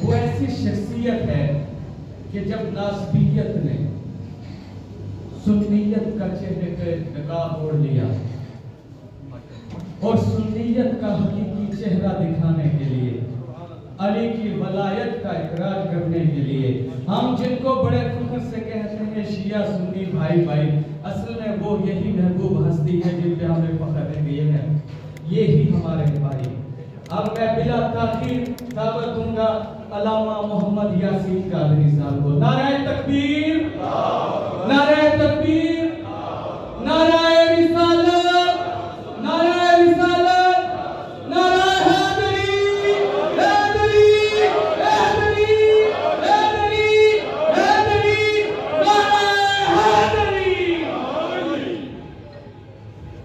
وہ ایسی شخصیت ہے کہ جب ناسبیت نے سنیت کا چہرے پہ نقاب اوڑھ لیا اور سنیت کا حقیقی چہرہ دکھانے کے لیے، علی کی ولایت کا اقرار کرنے کے لیے، ہم جن کو بڑے فخر سے کہتے ہیں شیعہ سنی بھائی بھائی، اصل میں وہ یہی محبوب ہستی ہے جن پہ ہمیں فخر ہے کہ یہی ہمارے بھائی۔ اب میں بلا تاخیر دعوت دوں گا علامہ محمد یاسین قادری صاحب کو۔ نعرہ تکبیر، نعرہ تکبیر، نعرہ رسالت، نعرہ رسالت، نعرہ حیدری، حیدری، حیدری، حیدری، حیدری، نعرہ حیدری،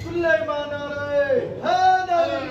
کل ایمان نعرہ حیدری۔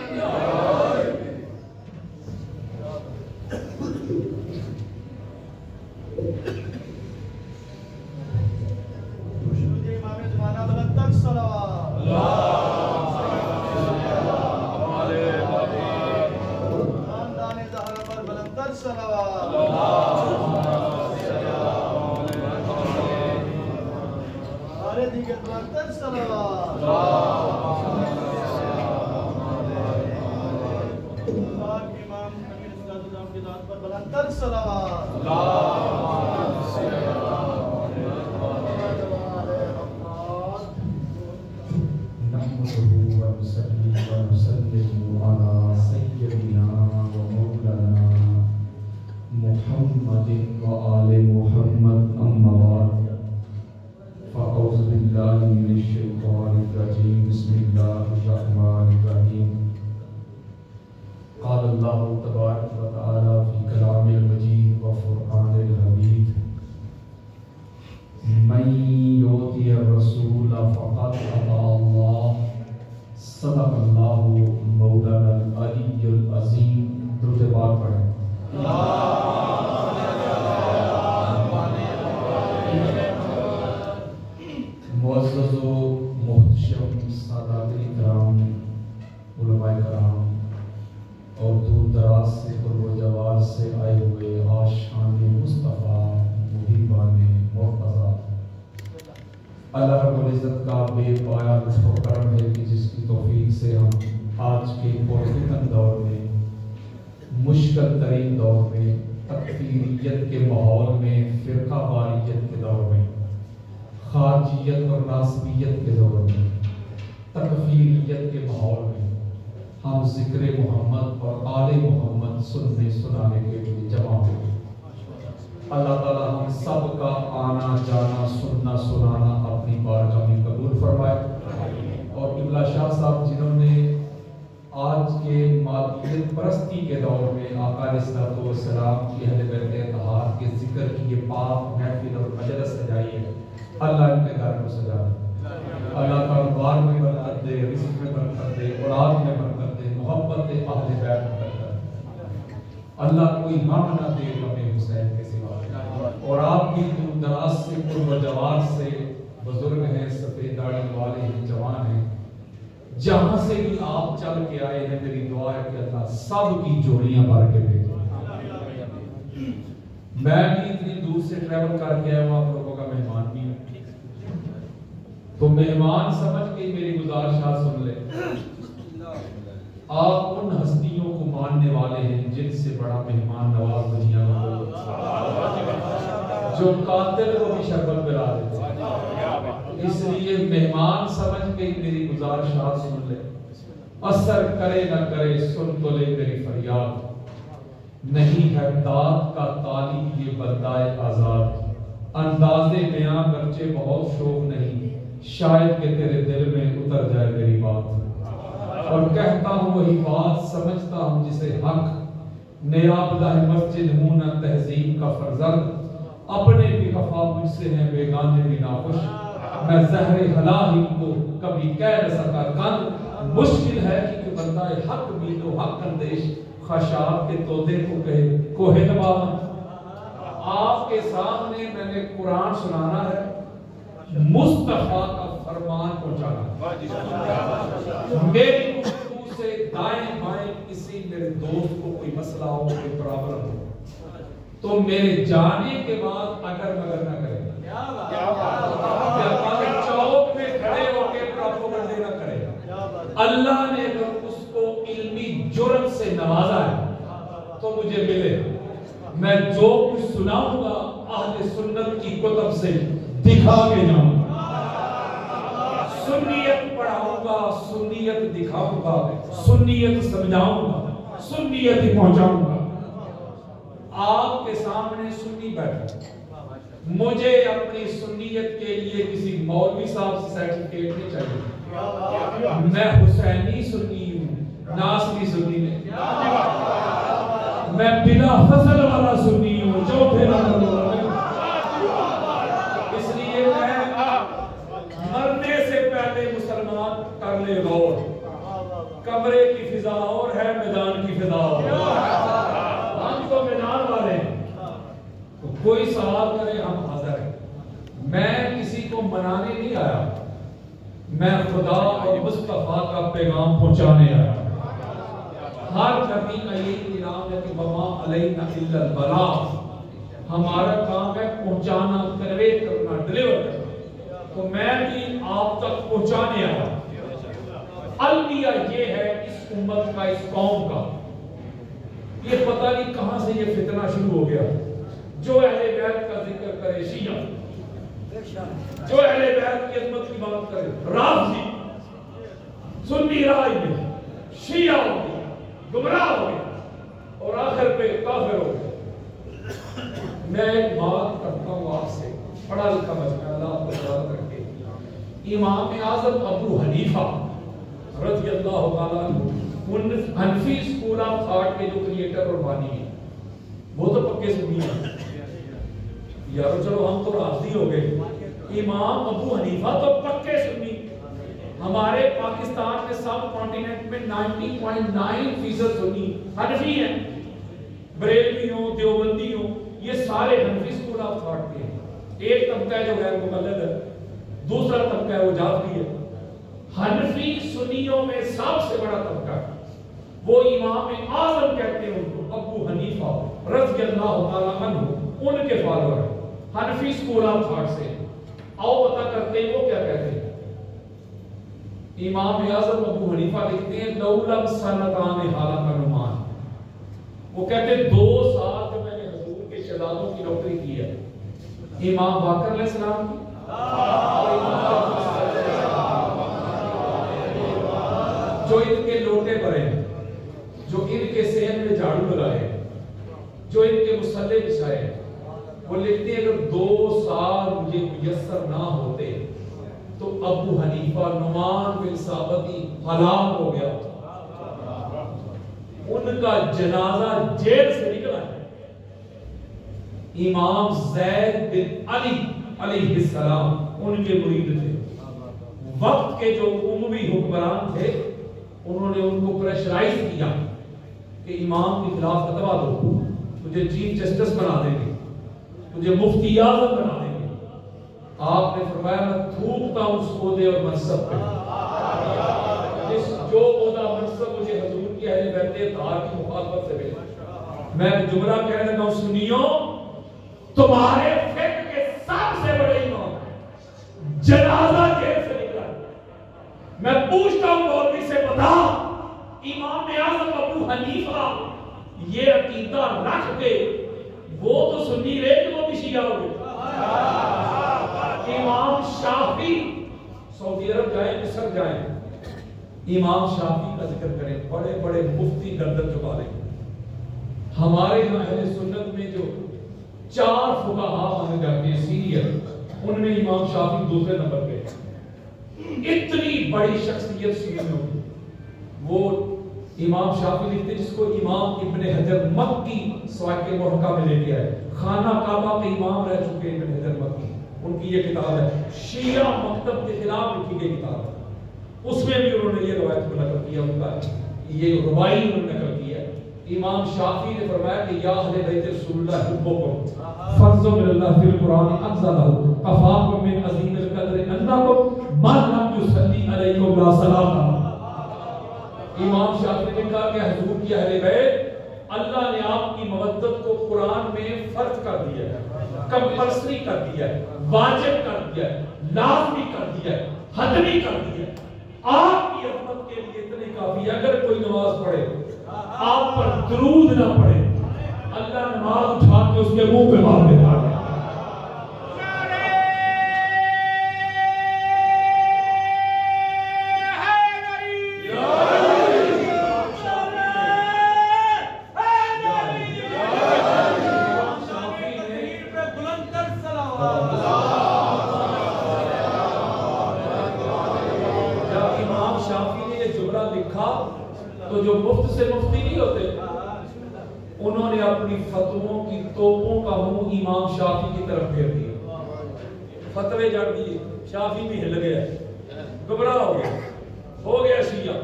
قال اللہ تبارک و تعالی فی کلام المجید و فرقان الحمید من یؤتی الرسول فقد اطاع اللہ صدق اللہ مولانا العلی العظیم۔ درود پاک پڑھیں۔ معزز و محتشم سادات کرام، علماء کرام اور دور دراز سے قرب و جوار سے آئے ہوئے عاشقان مصطفیٰ محبان مرتضیٰ، اللہ رب العزت کا بے پایا لطف و کرم ہے کہ جس کی توفیق سے ہم آج کے پرفتن دور میں، مشکل ترین دور میں، تکفیریت کے ماحول میں، فرقہ واریت کے دور میں، خارجیت اور ناسبیت کے دور میں، تکفیریت کے ماحول میں ہم ذکر محمد اور آل محمد سننے سنانے کے لیے جمع ہوئے۔ اللہ تعالیٰ ہم سب کا آنا جانا سننا سنانا اپنی بارگاہ میں قبول فرمائے، اور قبلہ شاہ صاحب جنہوں نے آج کے مادیت پرستی کے دور میں آقا علیہ الصلوۃ والسلام کی اہل بیت اطہار کے ذکر کی یہ پاک محفل اور مجلس سجائی ہے، اللہ ان کے گھر کو سجا دے، اللہ کاروبار میں برکت دے، رزق میں برکت دے، اولاد میں برکت دے، محبت اہل بیت میں برکت دے، اللہ کوئی غم نہ دے غم حسین کے سوا۔ اور آپ کی دور دراز سے قرب و جوار سے بزرگ ہیں، سفید داڑھی والے ہیں، جوان ہیں، جہاں سے بھی آپ چل کے آئے ہیں، میری دعا ہے کہ اللہ سب کی جوڑیاں بھر کے بھیجے۔ میں بھی اتنی دور سے ٹریول کر کے آیا ہوں، آپ لوگوں کا مہمان بھی ہوں، تو مہمان سمجھ کے میری گزارشات سن لیں۔ آپ ان ہستیوں کو ماننے والے ہیں جن سے بڑا مہمان نواز دنیا میں جو قاتل کو بھی شربت پلا دیتے ہیں، اس لیے مہمان سمجھ کے میری گزارشات سن لیں۔ اثر کرے نہ کرے سن تو لے میری فریاد، نہیں ہے داد کا طالب یہ بندہ آزاد، انداز بیاں گرچہ بہت شوق نہیں، شاید کہ تیرے دل میں اتر جائے میری بات، اور کہتا ہوں وہی بات سمجھتا ہوں جسے حق، نیابدہ مسجد ہوں نہ تہذیب کا فرزند، اپنے بھی خفا مجھ سے ہیں بیگانے بھی ناخوش، میں زہر حلال کو کبھی کہہ نہ سکا کند، مشکل ہے کہ بندہ حق بھی تو حق اندیش خشاب کے طوطے کو کہے کوہ نبامن۔ آپ کے سامنے میں نے قرآن سنانا ہے، مصطفیٰ کا فرمان پہنچانا، میری گفتگو سے دائیں بائیں کسی میرے دوست کو کوئی مسئلہ ہو، کوئی پرابلم ہو، تو میرے جانے کے بعد اگر مگر نہ کرے، چوک میں کھڑے ہو کے پروپیگنڈے نہ کرے۔ اللہ نے اگر اس کو علمی جرت سے نوازا ہے تو مجھے ملے، میں جو کچھ سناؤں گا اہل سنت کی کتب سے دکھا کے جاؤں گا، سنیت پڑھاؤں گا، سنیت دکھاؤں گا، سنیت سمجھاؤں گا، سنیت ہی پہنچاؤں گا۔ آپ کے سامنے سنی بیٹھا، مجھے اپنی سنیت کے لیے کسی مولوی صاحب سے سرٹیفکیٹ نہیں چاہیے۔ میں حسینی سنی ہوں، ناصری سنی نہیں، میں بلا فصل والا سنی ہوں، چوتھے نمبر والا۔ اس لیے میں مرنے سے پہلے مسلمان کر لے غور، کمرے کی فضا اور ہے، میدان کی فضا اور ہے۔ ہم تو میدان والے ہیں، کوئی سوال کرے ہم حاضر ہیں۔ میں کسی کو منانے نہیں آیا، میں خدا اور مصطفیٰ کا پیغام پہنچانے آیا۔ ہر نبی کا یہ انعام ہے کہ وما علینا الا البلاغ، ہمارا کام ہے پہنچانا، کنوے کرنا، ڈیلیور کرنا، تو میں بھی آپ تک پہنچانے آیا۔ المیہ یہ ہے اس امت کا، اس قوم کا، یہ پتہ نہیں کہاں سے یہ فتنہ شروع ہو گیا۔ جو اہل بیت کا ذکر کرے شیعہ، جو اہل بیت کی عظمت کی بات کرے رافضی، سنی رائے میں شیعہ ہو گیا، گمراہ ہو گیا، اور آخر پہ کافر ہو گیا۔ میں ایک بات کرتا ہوں آپ سے، پڑھا لکھا بچہ، اللہ آپ کو سلامت رکھے۔ امام اعظم ابو حنیفہ رضی اللہ تعالیٰ عنہ، حنفی اسکول آف تھاٹ کے جو کریٹر اور بانی ہیں، وہ تو پکے سنی ہیں۔ یارو چلو ہم تو راضی ہو گئے، امام ابو حنیفہ تو پکے سنی۔ ہمارے پاکستان میں سب کانٹیننٹ میں 90.9% سنی حنفی ہیں، بریلوی ہوں، دیوبندی ہوں، یہ سارے حنفی اسکول آف تھاٹ کے ہیں۔ ایک طبقہ ہے جو غیر مقلد ہے، دوسرا طبقہ ہے وہ جعفری ہے۔ حنفی سنیوں میں سب سے بڑا طبقہ ہے، وہ امام اعظم کہتے ہیں ان کو، ابو حنیفہ رضی اللہ تعالیٰ عنہ، ان کے فالوور ہیں، حنفی اسکول آف تھاٹ سے۔ آؤ پتہ کرتے ہیں وہ کیا کہتے ہیں۔ امام اعظم ابو حنیفہ لکھتے ہیں لولم سنتان حالہ نعمان، وہ کہتے ہیں 2 سال جو میں نے حضور کے شہزادوں کی نوکری کی ہے، امام باقر علیہ السلام کی جو ان کے لوٹے بھرے، جو ان کے صحن میں جھاڑو لگائے، جو ان کے مصلے بچھائے، وہ لکھتے ہیں اگر 2 سال مجھے میسر نہ ہوتے تو ابو حنیفہ نعمان بن ثابت ہلاک ہو گیا۔ ان کا جنازہ جیل سے نکلا ہے۔ امام زید بن علی علیہ السلام ان کے مرید تھے۔ وقت کے جو اموی حکمران تھے انہوں نے ان کو پریشرائز کیا کہ امام کے خلاف فتویٰ دو، تجھے چیف جسٹس بنا دیں گے، تجھے مفتی اعظم بنا دیں گے۔ آپ نے فرمایا میں تھوکتا ہوں اس عہدے اور منصب پہ، جو عہدہ منصب مجھے حضور کی اہل بیت اطہار کی مخالفت سے ملا۔ میں جملہ کہہ رہا ہوں، سنیو تمہارے فقہ کے سب سے بڑے امام جنازہ جیل سے نکلا۔ میں پوچھتا ہوں مولوی سے، بتا امام اعظم ابو حنیفہ یہ عقیدہ رکھ کے وہ تو سنی رہے کہ وہ بھی شیعہ ہو گئے۔ امام شافعی سعودی عرب جائیں، مصر جائیں، امام شافعی کا ذکر کریں، بڑے بڑے مفتی گردن جھکا لیں۔ ہمارے یہاں اہل سنت میں جو 4 فقہا مانے جاتے ہیں سینئر، ان میں امام شافعی دوسرے نمبر پہ۔ اتنی بڑی شخصیت سنیوں کی، وہ امام شافعی لکھتے جس کو امام ابن حجر مکی سوائق محکہ میں لے کے آئے، خانہ کعبہ کے امام رہ چکے ابن حجر مکی، ان کی یہ کتاب ہے، شیعہ مکتب کے خلاف لکھی گئی کتاب ہے، اس میں بھی انہوں نے یہ روایت کو نقل کیا، ان کا یہ ربائی انہوں نے نقل کیا۔ امام شافعی نے فرمایا کہ یا اہل بیت رسول اللہ حبکم فرض من اللہ فی القرآن انزلہ کفاکم من عظیم القدر انکم من لم یصلی علیکم لا صلاۃ۔ امام شافعی نے کہا کہ حضور کی اہل بیت اللہ نے آپ کی مودت کو قرآن میں فرض کر دیا ہے، کمپلسری کر دیا ہے، واجب کر دیا ہے، لازمی کر دیا ہے، حتمی کر دیا ہے۔ آپ کی عظمت کے لیے اتنے کافی ہے، اگر کوئی نماز پڑھے آپ پر درود نہ پڑھے، اللہ نماز اٹھا کے اس کے منہ پہ مار دیتا ہے۔ تو جو مفت سے مفتی نہیں ہوتے، انہوں نے اپنی فتووں کی توپوں کا منہ امام شافعی کی طرف پھیر دیا، فتوے جڑ دیے، شافعی بھی ہل گیا، گھبراہ ہو گیا شیعہ،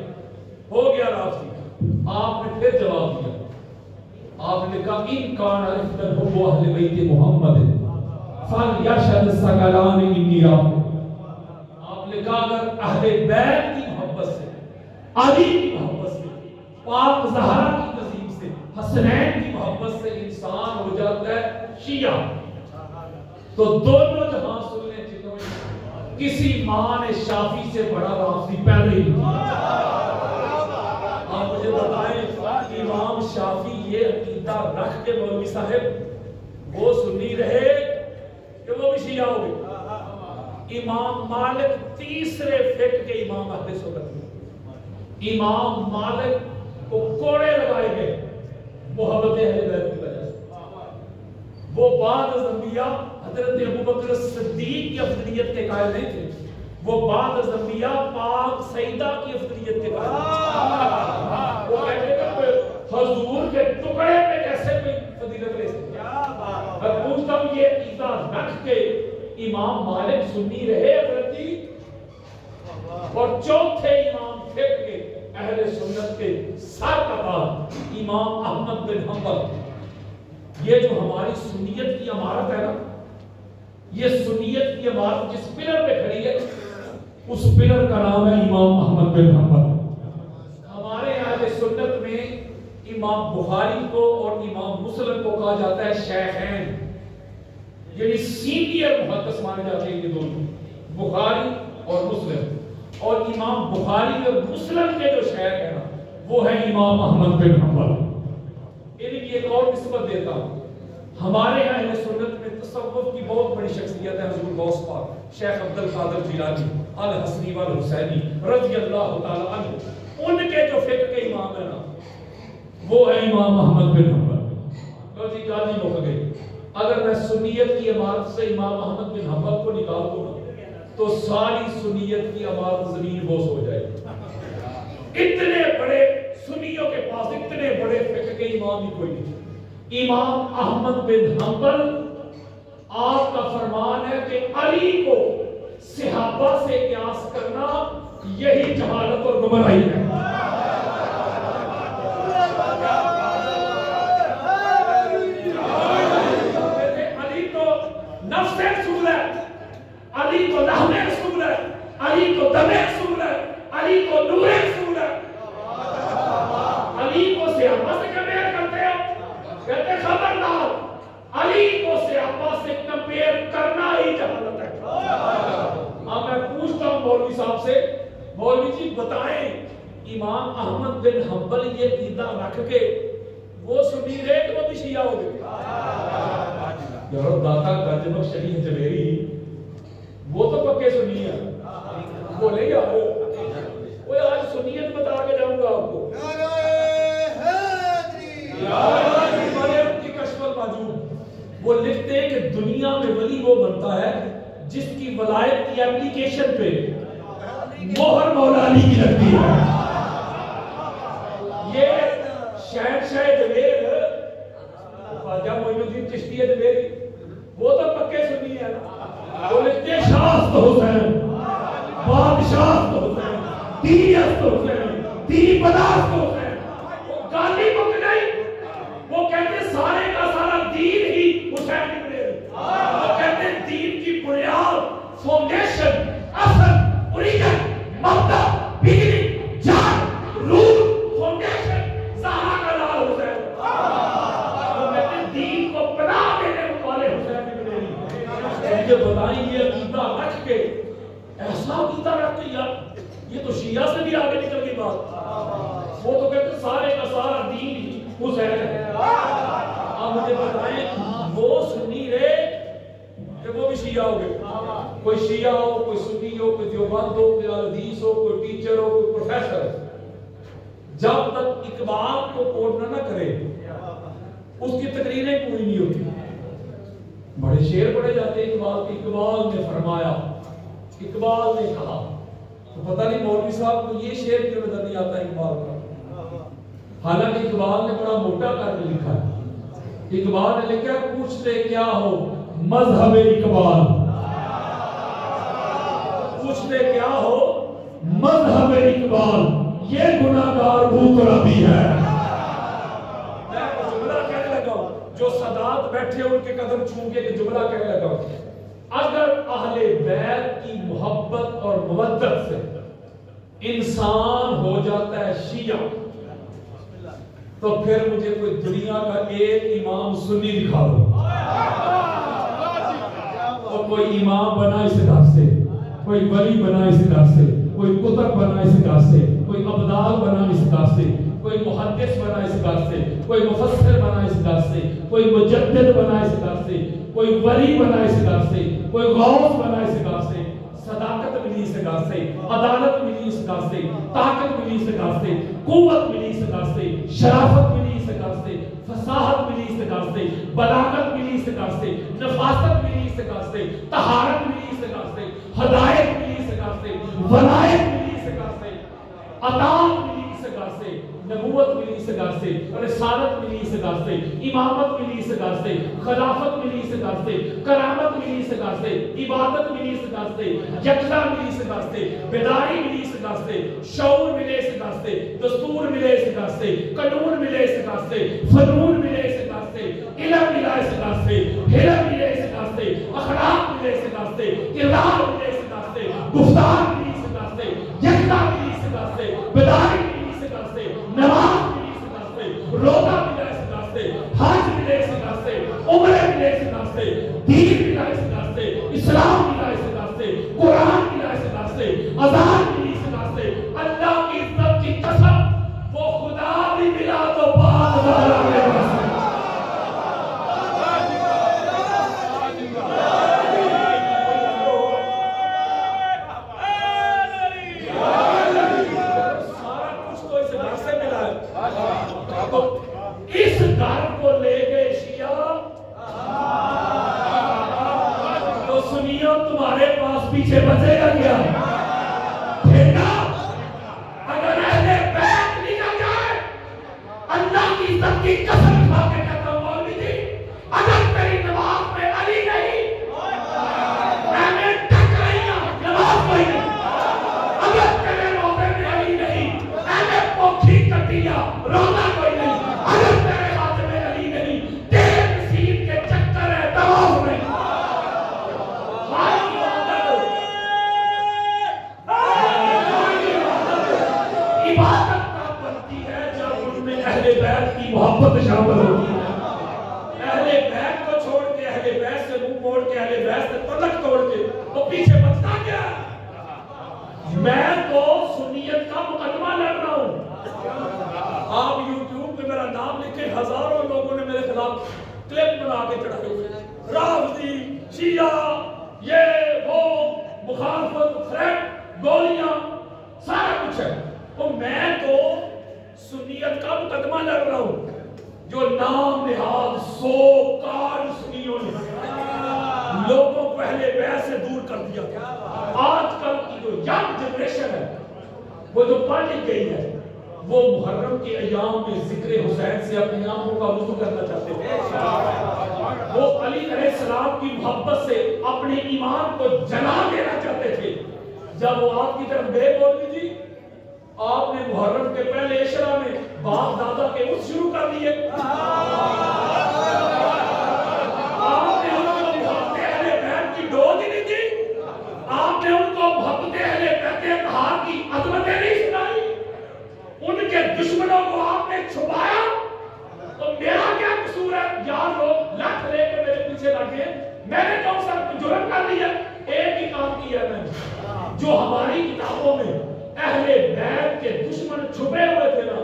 ہو گیا رافضی۔ آپ نے پھر جواب دیا، آپ نے کہا ان کان عرفت الحب اہل بیت محمد فلیشهد الثقلان انی راہ۔ آپ نے کہا اگر اہل بیت کی محبت سے، علی کی محبت سے، پاک زہرا کی نصیب سے، حسنین کی محبت سے انسان ہو جاتا ہے شیعہ، تو دونوں جہاں سن لیں جنہوں نے کسی ماں نے شافعی سے بڑا رافضی پیدا ہی نہیں کیا۔ آپ مجھے بتائیں امام شافعی یہ عقیدہ رکھ کے مولوی صاحب وہ سنی رہے کہ وہ بھی شیعہ ہو گئے؟ امام مالک تیسرے فقہ کے امام اہل سنت میں، امام مالک کو کوڑے لگائے گئے محبت اہل بیت کی وجہ سے۔ وہ بعد از انبیاء حضرت ابوبکر صدیق کی افضلیت کے قائل نہیں تھے، وہ بعد از انبیاء پاک سیدہ کی افضلیت کے قائل تھے۔ وہ کہتے کہ حضور کے ٹکڑے پہ کیسے کوئی فضیلت لے سکتے؟ میں پوچھتا ہوں یہ عقیدہ رکھ کے امام مالک سنی رہے حضرتی، اور چوتھے امام فقہ کے اہل سنت کے سرکار امام احمد بن حنبل، یہ جو ہماری سنیت کی عمارت ہے نا، یہ سنیت کی عمارت جس پلر پہ کھڑی ہے اس پلر کا نام ہے امام احمد بن حنبل۔ ہمارے اہل سنت میں امام بخاری کو اور امام مسلم کو کہا جاتا ہے شیخین، یعنی سینئر محدث مانے جاتے ہیں یہ دونوں، بخاری اور مسلم۔ اور امام بخاری اور مسلم کے جو شیخ ہیں نا وہ ہے امام احمد بن حنبل۔ ان کی ایک اور نسبت دیتا ہوں، ہمارے اہل سنت میں تصوف کی بہت بڑی شخصیت ہے حضور غوث پاک شیخ عبد القادر جیلانی الحسنی والحسینی رضی اللہ تعالی عنہ، ان کے جو فقہ کے امام ہیں نا وہ ہے امام احمد بن حنبل۔ تو جی گالی مک گئی، اگر میں سنیت کی عمارت سے امام احمد بن حنبل کو نکال دوں نا تو ساری سنیت کی عمارت زمین بوس ہو جائے گی۔ اتنے بڑے سنیوں کے پاس اتنے بڑے فقہ کے امام ہی کوئی نہیں۔ امام احمد بن حنبل آپ کا فرمان ہے کہ علی کو صحابہ سے قیاس کرنا یہی جہالت اور گمراہی ہے۔ علی تو نفس رسول ہے، علی کو لحم رسول ہے، علی کو دم رسول ہے، علی کو نور رسول ہے۔ علی کو صحابہ سے کمپیئر کرتے ہو، کہتے خبردار، علی کو صحابہ سے کمپیئر کرنا ہی جہالت ہے۔ اب میں پوچھتا ہوں مولوی صاحب سے، مولوی جی بتائیں امام احمد بن حنبل یہ عقیدہ رکھ کے وہ سنی رہے کہ وہ بھی شیعہ ہو گئے؟ یارو داتا گنج بخش شریف جویری وہ تو پکے سنی ہے، بولے یار وہ آج سنیت بتا کے جاؤں گا آپ کو۔ وہ لکھتے ہیں کہ دنیا میں ولی وہ بنتا ہے جس کی ولایت کی اپلیکیشن پہ مہر مولا علی کی لگتی ہے۔ یہ شہنشاہ جویر خواجہ معین الدین چشتی جویری وہ تو پکے سنی ہے نا، وہ لکھتے ہیں شاست حسین، بادشاہ حسین، دیت حسین، دی پداست حسین۔ وہ گالی مک نہیں، وہ کہتے ہیں سارے کا سارا دین ہی حسین کی بنیاد، وہ کہتے ہیں دین کی بنیاد، فاؤنڈیشن، اصل، اوریجن، مبدا، بگننگ، جان، روٹ، فاؤنڈیشن، زہرا کا لال حسین۔ مجھے بتائیں یہ عقیدہ رکھ کے، ایسا عقیدہ رکھ کے یار یہ تو شیعہ سے بھی آگے نکل گئی بات. وہ تو کہتے سارے کا سارا دین ہی حسین ہے. آپ مجھے بتائیں وہ سنی رہے کہ وہ بھی شیعہ ہو گئے. کوئی شیعہ ہو، کوئی سنی ہو، کوئی دیوبند ہو، کوئی حدیث ہو، کوئی ٹیچر ہو، کوئی پروفیسر ہو، جب تک اقبال کو کوٹ نہ کرے اس کی تقریریں پوری نہیں ہوتی. بڑے شعر پڑھے جاتے ہیں اقبال کے، اقبال نے فرمایا، اقبال نے کہا. تو پتہ نہیں مولوی صاحب کو یہ شعر کیوں نظر نہیں آتا اقبال کا، حالانکہ اقبال نے بڑا موٹا کر کے لکھا ہے. اقبال نے لکھا پوچھتے کیا ہو مذہب اقبال، پوچھتے کیا ہو مذہب اقبال، یہ گناہگار بھوک ربی ہے. میں جملہ کہنے لگا ہوں، جو سادات بیٹھے ان کے قدم چھو کے جملہ کہنے لگا ہوں. اگر اہل بیت کی محبت اور مودت سے انسان ہو جاتا ہے شیعہ، تو پھر مجھے کوئی دنیا کا ایک امام سنی دکھا دو، اور کوئی امام بنا اس گھر سے، کوئی ولی بنا اس گھر سے، کوئی قطب بنا اس گھر سے، کوئی ابدال بنا اس گھر سے، کوئی محدث بنا اس گھر سے، کوئی مفسر بنا اس گھر سے، کوئی مجدد بنا اس گھر سے، کوئی ولی بنا اس گھر سے، کوئی غوث بنا اس گھر سے. صداقت ملی اس گھر سے، عدالت ملی اس گھر سے، طاقت ملی اس گھر سے، قوت ملی اس گھر سے، شرافت ملی اس گھر سے، فصاحت ملی اس گھر سے، بلاغت ملی اس گھر سے، نفاست ملی اس گھر سے، طہارت ملی اس گھر سے، ہدایت ملی اس گھر سے، ولایت ملی اس گھر سے، عطاعت ملی اس گھر سے، نبوت ملی اس گھر سے، رسالت ملی اس گھر سے، امامت ملی اس گھر سے، خلافت ملی اس گھر سے، کرامت ملی اس گھر سے، عبادت ملی اس گھر سے، یکتا ملی اس گھر سے، بیداری ملی اس گھر سے، شعور ملے اس گھر سے، دستور ملے اس گھر سے، قانون ملے اس گھر سے، فنون ملے اس گھر سے، علم ملا اس گھر سے، حلم ملے اس گھر سے، اخلاق ملے اس گھر سے، کردار ملے اس گھر سے، گفتار ملی اس گھر سے، یکتا ملی اس گھر سے، بیداری ملی اس گھر سے، نماز ملی اس گھر سے، روزہ ملا اس گھر سے، حج ملے اس گھر سے، عمرہ ملے اس گھر سے، دین ملا اس گھر سے، اسلام ملا اس گھر سے، قرآن ملا اس گھر سے، اذان ملی اس گھر سے. اللہ کی عزت کی قسم وہ خدا بھی ملا تو بات ظاہر ہے. اس گھر کو لے گئے شیعہ تو سنیو تمہارے پاس پیچھے بچے گا کیا؟ اگر اہل بیت نکل جائے، اللہ کی عزت کی قسم کھا کے کہتا ہوں مولوی جی، اگر تیری نماز میں علی نہیں، میں نے ٹک رہی ہوں نماز کوئی نہیں. اگر تیرے روزے میں علی نہیں، میں نے پوکھی کٹیا روزہ کوئی نہیں. اگر تیرے ہاتھ میں علی نہیں، تیرے نصیب کے چکر ہے طواف نہیں. عبادت تب بنتی ہے جب ان میں اہل بیت کی محبت شامل ہوتی ہے. اہل بیت کو چھوڑ کے، اہل بیت سے منہ موڑ کے، اہل بیت سے تلک توڑ کے وہ پیچھے بچتا کیا؟ میں تو سنیت کا مقدمہ لڑ رہا ہوں. آپ یوٹیوب پہ میرا نام لکھے، ہزاروں لوگوں نے میرے خلاف کلپ بنا کے چڑھائے ہوئے، رافضی، شیعہ، یہ وہ، مخالفت، تھریٹ، گولیاں، سارا کچھ ہے. تو میں تو سنیت کا مقدمہ لڑ رہا ہوں جو نام نہاد سو کار سنیوں نے لوگوں کو اہل بیت سے دور کر دیا. آج کل کی جو ینگ جنریشن ہے، وہ جو پڑھ لکھ گئی ہے، وہ محرم کے ایام میں ذکر حسین سے اپنی آنکھوں کا وضو کرنا چاہتے تھے. وہ علی علیہ السلام کی محبت سے اپنے ایمان کو جلا دینا چاہتے تھے. جب وہ آپ کی طرف گئے مولوی جی، آپ نے محرم کے پہلے عشرہ میں باپ دادا کے اس شروع کر دیے. آپ نے ان کو محبت اہل بیت کی ڈوز ہی نہیں دی. آپ نے ان کو محبت اہل بیت اطہار کی عظمتیں نہیں سنائی. ان کے دشمنوں کو آپ نے چھپایا. تو میرا کیا قصور ہے؟ یار لوگ لکھ لے کے میرے پیچھے لگے، میں نے کون سا جرم کر لیا. ایک ہی کام کیا ہے میں نے, جو ہماری کتابوں میں اہل بیت کے دشمن چھپے ہوئے تھے نا,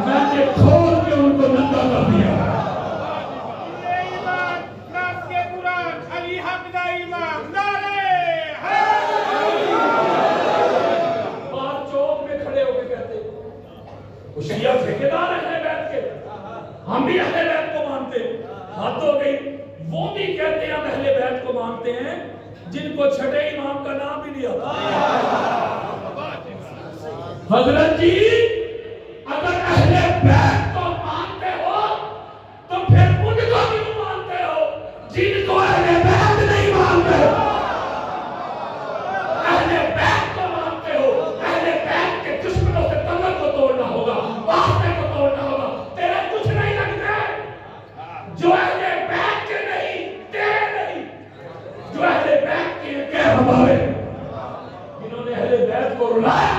میں نے کھول کے ان کو ننگا کر دیا. شیعہ ٹھیکیدار اہل بیت کے, ہم بھی اہل بیت کو مانتے ہیں. حد ہو گئی. وہ بھی کہتے ہیں ہم اہل بیت کو مانتے ہیں جن کو چھٹے امام کا نام بھی نہیں آتا. حضرت جی اگر اہل بیت کو مانتے ہو تو پھر ان کو کیوں مانتے ہو جن کو اہل بیت نہیں مانتے ہو؟ اہل بیت کو مانتے ہو, اہل بیت کے دشمنوں سے کمر کو توڑنا ہوگا, واسطے کو توڑنا ہوگا. تیرا کچھ نہیں لگتا ہے جو اہل بیت کے نہیں, تیرے نہیں, جو اہل بیت کے کہ ہمارے, جنہوں نے اہل بیت کو رلایا,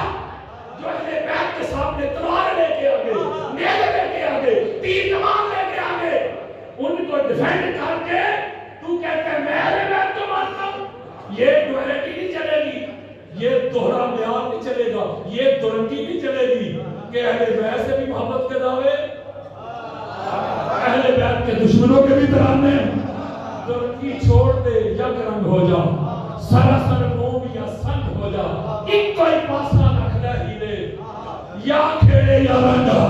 جو اہل بیت کے سامنے تلوار لے کے آگے, نیزے لے کے آگے, تیر کمان لے کے آگے, ان کو ڈیفینڈ کر کے تو کہتے ہیں میں اہل بیت کو مانتا ہوں. یہ ڈویلٹی نہیں چلے گی, یہ دوہرا معیار نہیں چلے گا, یہ دورنگی نہیں چلے گی کہ اہل بیت سے بھی محبت کے دعوے, اہل بیت کے دشمنوں کے بھی ترانے. دورنگی چھوڑ دے, یک رنگ ہو جا, سراسر موم یا سنگ ہو جا, ایک کوئی پاسا رکھنا ہی دے, یا کھیڑے یا رنگا,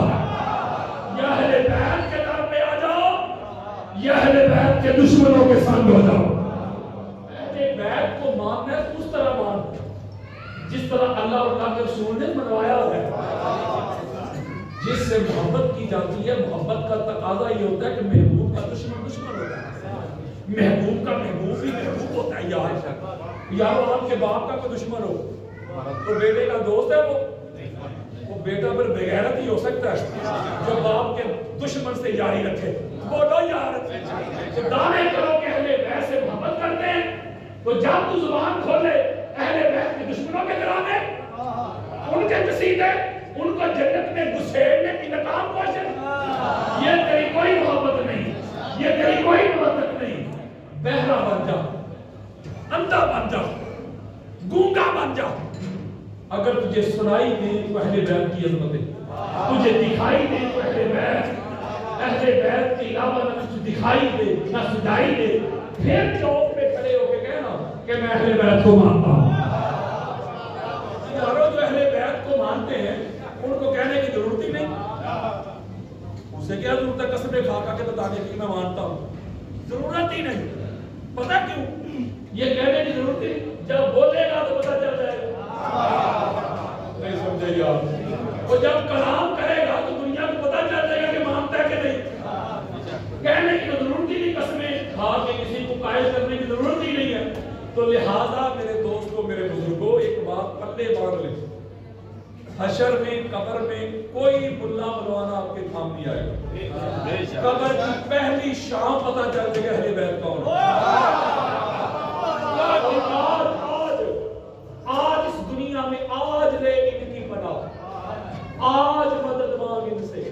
یا اہل بیت کے در پہ آ جاؤ یا اہل بیت کے دشمنوں کے سنگ ہو جاؤ. اہل بیت کو ماننا ہے اس طرح مان جس طرح اللہ اور اللہ کے رسول نے منوایا ہے. جس سے محبت کی جاتی ہے, محبت کا تقاضا یہ ہوتا ہے کہ محبوب کا دشمن دشمن ہوتا ہے, محبوب کا محبوب ہی محبوب ہوتا ہے. یا وہ آپ کے باپ کا کوئی دشمن ہو تو بیٹے کا دوست ہے, وہ بیٹا پھر بغیرت ہی ہو سکتا ہے جو باپ کے دشمن سے یاری رکھے. بولو یار, تو دعوے کرو کہ اہل بیت سے محبت کرتے ہیں, تو جب تو زبان کھولے اہل بیت کے دشمنوں کے درانے, ان کے قصیدے, ان کو جنت میں گھسیڑنے کی ناکام کوشش, یہ تیری کوئی محبت نہیں, یہ تیری کوئی محبت نہیں. بہرا بن جا, اندھا بن جا, گونگا بن جا. اگر تجھے سنائی دے تو اہل بیت کی عظمتیں, تجھے دکھائی دے تو اہل بیت کے علاوہ نہ کچھ دکھائی دے نہ سنائی دے, پھر چوک پہ کھڑے ہو کے کہنا کہ میں اہل بیت کو مانتا ہوں. جو اہل بیت کو مانتے ہیں ان کو کہنے کی ضرورت ہی نہیں. اسے کیا ضرورت ہے قسمیں کھا کھا کے بتانے کی میں مانتا ہوں؟ ضرورت ہی نہیں. پتہ کیوں یہ کہنے کی ضرورت ہی, جب بولے گا تو پتہ چل جائے گا. نہیں سمجھے یار, وہ جب کلام کرے گا تو دنیا کو پتہ چل جائے گا کہ مانتا ہے کہ نہیں. کہنے کی ضرورت ہی نہیں, قسمیں کھا کے کسی کو قائل کرنے کی ضرورت ہی نہیں ہے. تو لہذا میرے دوستوں, میرے بزرگوں, ایک بات پلے باندھ لیں, حشر میں قبر میں کوئی ملا ملوانا آپ کے کام نہیں آئے گا. قبر کی پہلی شام پتہ چل جائے گا اہل بیت کون ہے. آج اس دنیا میں آج لے ان کی پناہ, آج مدد مانگ ان سے,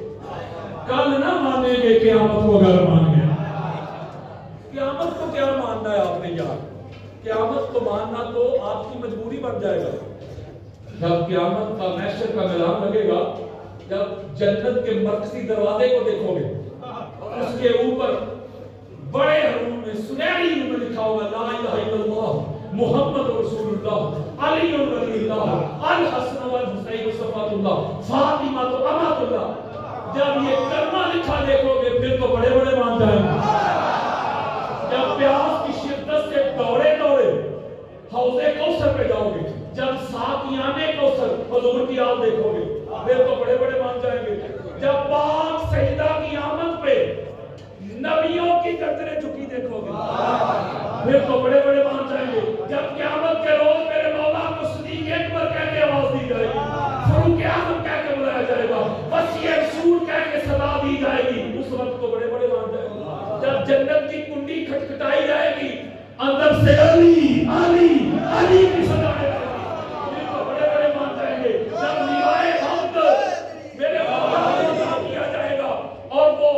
کل نہ مانیں گے قیامت کو. اگر مان گیا قیامت کو کیا ماننا ہے آپ نے یار, قیامت کو ماننا تو آپ کی مجبوری بن جائے گا. جب قیامت کا محشر کا میدان لگے گا, جب جنت کے مرکزی دروازے کو دیکھو گے, اس کے اوپر بڑے حروف میں سنہری میں لکھا ہوگا لا الہ الا اللہ محمد رسول اللہ علی ولی اللہ الحسن والحسین صفات اللہ فاطمہ تو امات اللہ. جب یہ کلمہ لکھا دیکھو گے پھر تو بڑے بڑے مان جائیں گے. جب پیاس کی شدت سے دوڑے دوڑے حوض کوثر پہ جاؤ گے, جب ساقیان کوثر حضور کی آل دیکھو گے پھر تو بڑے بڑے مان جائیں گے. جب پاک سجدہ کی آمد پہ نبیوں کی گردنیں جھکی دیکھو گے پھر تو بڑے بڑے مان جائیں گے. جب قیامت کے روز میرے مولا کو صدیق اکبر کہہ کے آواز دی جائے گی, فاروق اعظم کہہ کے بلایا جائے گا, وسیع رسول کہہ کے صدا دی جائے گی, اس وقت تو بڑے بڑے مان جائیں گے. جب جنت کی کنڈی کھٹکھٹائی جائے گی, اندر سے علی علی علی کی صدا آئے گی, پھر تو بڑے بڑے مان جائیں گے. جب لیوائے حمد میرے مولا کو ادا کیا جائے گا اور وہ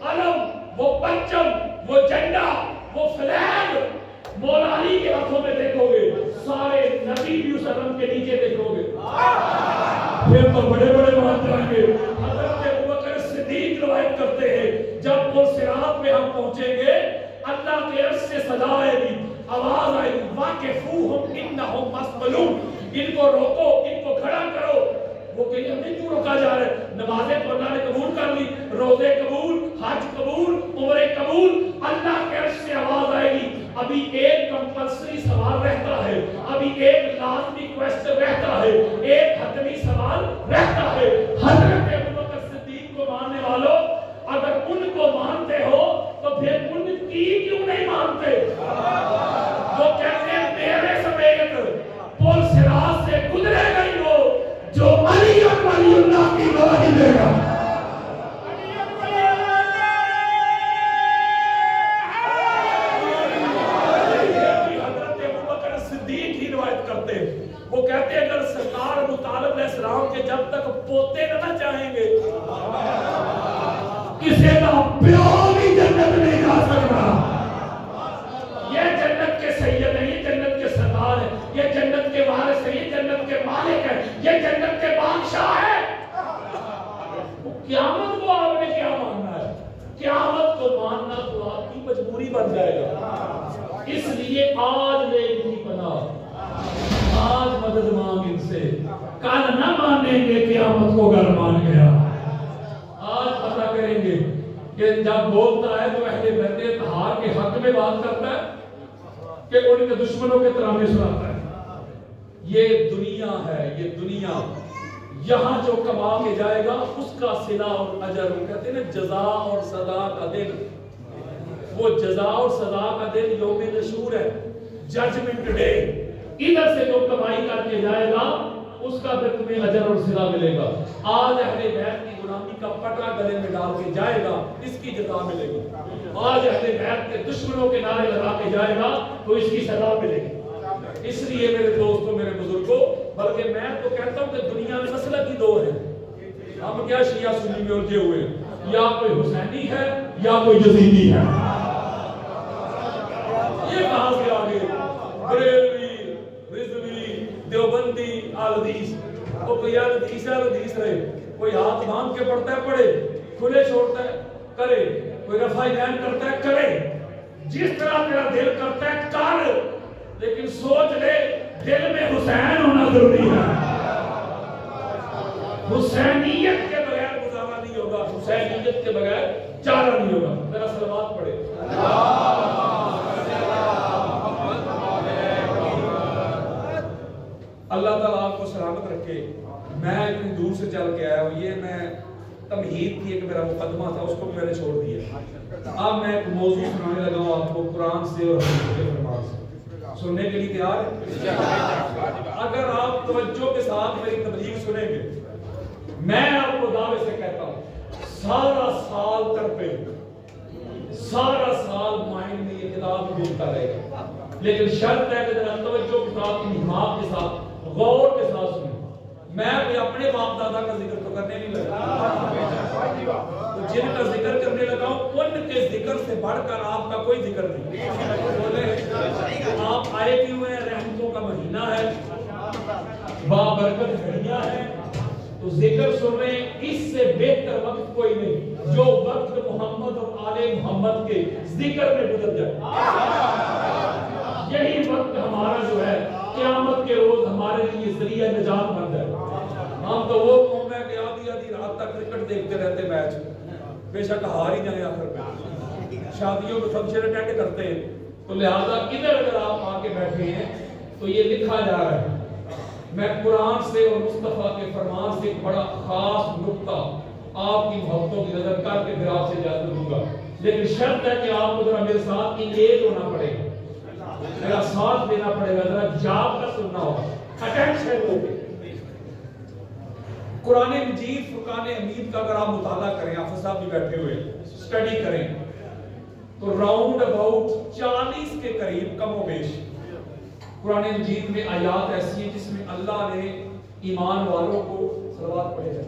علم, وہ پرچم, وہ جھنڈا, وہ فلیگ مولا علی کے ہاتھوں میں دیکھو گے، سارے نبی بھی اس علم کے نیچے دیکھو گے، پھر تو بڑے بڑے مان جائیں گے۔ حضرت ابوبکر صدیق روایت کرتے ہیں جب پل صراط میں ہم پہنچیں گے اللہ کے عرش سے صدا آئے گی، آواز آئے گی واقفوہم انہم مسئولون، ان کو روکو، ان کو کھڑا کرو۔ وہ کہیں ہمیں کیوں روکا جا رہا ہے؟ نمازیں تو اللہ نے قبول کر لی، روزے قبول، حج قبول، عمرے قبول، اللہ کے عرش سے آواز آئے گی ابھی ایک کمپلسری سوال رہتا ہے، ابھی ایک لازمی کویسچن رہتا ہے، ایک حتمی سوال رہتا ہے۔ حضرت ابوبکر صدیق کو ماننے والوں اگر ان کو مانتے ہو تو پھر ان کی کیوں نہیں مانتے؟ وہ کہتے ہیں میرے سمیت پل صراط سے گزرے گئی وہ جو علی ولی اللہ کی گواہی دے گا۔ حضرت ابوبکر صدیق ہی روایت کرتے ہیں، وہ کہتے ہیں اگر سرکار ابو طالب علیہ السلام کے جب تک پوتے نہ چاہیں گے کسی کا پیو بھی جنت نہیں جا سکتا۔ یہ جنت کے سید ہیں، یہ جنت کے سردار ہیں، یہ جنت کے وارث ہیں، یہ جنت کے مالک ہیں، یہ جنت کے بادشاہ ہیں۔ قیامت کو آپ نے کیا ماننا ہے؟ قیامت کو ماننا تو آپ کی مجبوری بن جائے گا۔ اس لیے آج لے ان کی پناہ، آج مدد مانگ ان سے، کل نہ مانیں گے قیامت کو گر مان گیا۔ آج پتہ کریں گے کہ جب بولتا ہے تو اہل بیت اطہار کے حق میں بات کرتا ہے کہ ان کے دشمنوں کے ترانے سناتا ہے۔ یہ دنیا ہے، یہ دنیا یہاں جو کما کے جائے گا اس کا صلہ اور اجر، وہ کہتے ہیں جزا اور سزا کا دن، وہ جزا اور سزا کا دن یوم نشور ہے، ججمنٹ ڈے۔ ادھر سے جو کمائی کر کے جائے گا اس کا پھر تمہیں اجر اور صلہ ملے گا۔ آج اہل بیت کی غلامی کا پٹا گلے میں ڈال کے جائے گا، اس کی جزا ملے گی۔ آج اہل بیت کے دشمنوں کے نعرے لگا کے جائے گا تو اس کی سزا ملے گی۔ اس لیے میرے دوستوں، میرے بزرگوں، بلکہ میں تو کہتا ہوں کہ دنیا میں مسلک ہی دو ہے۔ ہم کیا شیعہ سنی میں الجھے ہوئے ہیں، یا کوئی حسینی ہے یا کوئی یزیدی ہے۔ یہ کہاں سے آگے بریلوی، رضوی، دیوبندی، حدیث، وہ کوئی حدیث ہے حدیث رہے، کوئی ہاتھ باندھ کے پڑھتا ہے پڑھے، کھلے چھوڑتا ہے کرے، کوئی رفع یدین کرتا ہے کرے، جس طرح تیرا دل کرتا ہے کر، لیکن سوچ لے دل میں حسین ہونا ضروری ہے۔ حسینیت کے بغیر گزارا نہیں ہوگا، حسینیت کے بغیر چارہ نہیں ہوگا۔ ذرا صلوات پڑھے۔ اللہ تعالیٰ آپ کو سلامت رکھے۔ میں اتنی دور سے چل کے آیا ہوں، یہ میں تمہید تھی، ایک میرا مقدمہ تھا، اس کو میں نے چھوڑ دیا۔ اب میں ایک موضوع سنانے لگا ہوں آپ کو قرآن سے اور حدیث کے فرمان سے۔ سننے کے لیے تیار ہے؟ اگر آپ توجہ کے ساتھ میری تبلیغ سنیں گے، میں آپ کو دعوے سے کہتا ہوں سارا سال تڑپے، سارا سال مائنڈ میں یہ کتاب گھومتا رہے گا، لیکن شرط ہے کہ ذرا توجہ کے ساتھ، انتباہ کے ساتھ، غور کے ساتھ سنیں۔ میں اپنے باپ دادا کا ذکر تو کرنے نہیں لگا، جن کا ذکر کرنے لگا ہوں ان کے ذکر سے بڑھ کر آپ کا کوئی ذکر نہیں۔ بولے آپ آئے بھی ہوئے ہیں، رحمتوں کا مہینہ ہے، بابرکت گھڑیاں ہیں، تو ذکر سن رہے ہیں، اس سے بہتر وقت کوئی نہیں جو وقت محمد اور آل محمد کے ذکر میں گزر جائے۔ یہی وقت ہمارا جو ہے قیامت کے روز ہمارے لیے ذریعہ نجات بن جائے۔ ہم تو وہ قوم ہے کہ آدھی آدھی رات تک کرکٹ دیکھتے رہتے، میچ بے شک ہار ہی جائیں آخر میں، شادیوں میں فنکشن اٹینڈ کرتے ہیں، تو لہذا ادھر اگر آپ آ کے بیٹھے ہیں تو یہ لکھا جا رہا ہے۔ میں قرآن سے اور مصطفیٰ کے فرمان سے ایک بڑا خاص نقطہ آپ کی محبتوں کی نظر کر کے پھر آپ سے اجازت دوں گا، لیکن شرط ہے کہ آپ کو ذرا میرے ساتھ انگیج ہونا پڑے گا، میرا ساتھ دینا پڑے گا، ذرا جاگ کر سننا ہوگا، اٹینشن ہو کے۔ قرآن مجید فرقان حمید کا اگر آپ مطالعہ کریں، حافظ صاحب بھی بیٹھے ہوئے اسٹڈی کریں، تو راؤنڈ اباؤٹ 40 کے قریب کم و بیش قرآن مجید میں آیات ایسی ہیں جس میں اللہ نے ایمان والوں کو صلوات پڑھے ہیں۔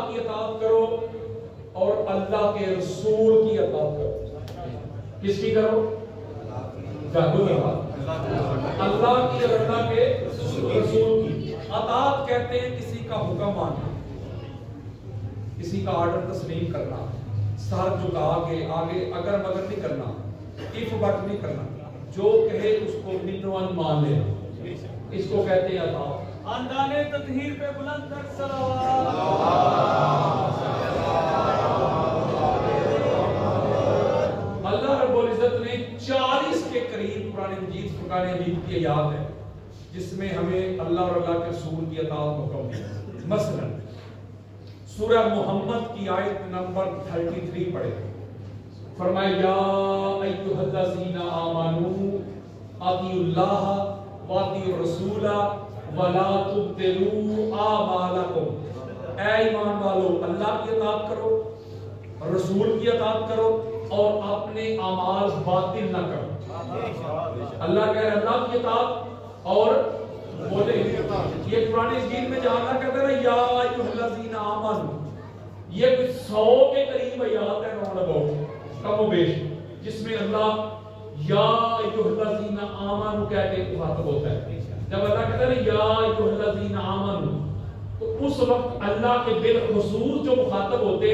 کی اطاعت کرو اور اللہ کے رسول کی اطاعت کرو. کس کی کرو؟ اللہ کی اور اللہ کے رسول کی. اطاعت کہتے ہیں کسی کا حکم ماننا، کسی کا آرڈر تسلیم کرنا، سر جھکا کے آگے اگر مگر نہیں کرنا، اف بٹ نہیں کرنا، جو کہے اس کو نتوان مان لینا، اس کو کہتے ہیں اطاعت. خاندان تطہیر پہ بلند تر صلوات. اللہ رب العزت نے 40 کے قریب قرآن مجید فرقان حمید کی آیات ہے جس میں ہمیں اللہ اور اللہ کے رسول کی اطاعت کو حکم دیا. مثلا سورہ محمد کی آیت نمبر 33 پڑھے. فرمایا یا ایھا الذین آمنوا اطیعوا اللہ واطیعوا الرسول ولا تبطلوا اعمالکم. اے ایمان والو اللہ کی اطاعت کرو، رسول کی اطاعت کرو اور اپنے اعمال باطل نہ کرو. اللہ کہہ رہے ہیں اللہ کی اطاعت اور بولے. یہ قرآن مجید میں جہاں اللہ کہتا ہے یا ایھا الذین آمنوا، یہ کچھ 100 کے قریب آیات ہے نو لگاؤ کم و بیش جس میں اللہ یا ایھا الذین آمنوا کہہ کے مخاطب ہوتا ہے. جب اللہ کہتا ہے یا ایھا الذین آمنوا تو اس وقت اللہ کے بالخصوص جو مخاطب ہوتے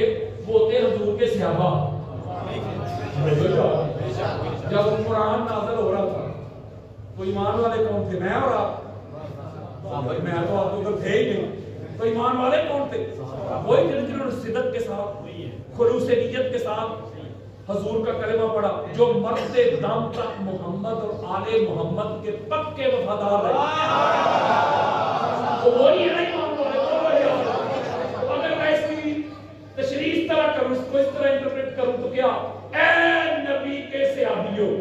وہ ہوتے حضور کے صحابہ. جب قرآن نازل ہو رہا تھا تو ایمان والے کون تھے؟ میں اور آپ. میں تو آپ کو تھے ہی نہیں. تو ایمان والے کون تھے؟ وہی جنہوں نے صدق کے ساتھ خلوص نیت کے ساتھ حضور کا کلمہ پڑھا، جو مرتے دم تک محمد اور آل محمد کے پکے وفادار رہے. تو وہی ہے ایمان والے. اگر میں اس کی تشریح اس طرح کروں، اس کو اس طرح انٹرپریٹ کروں تو کیا؟ اے نبی کے صحابیوں،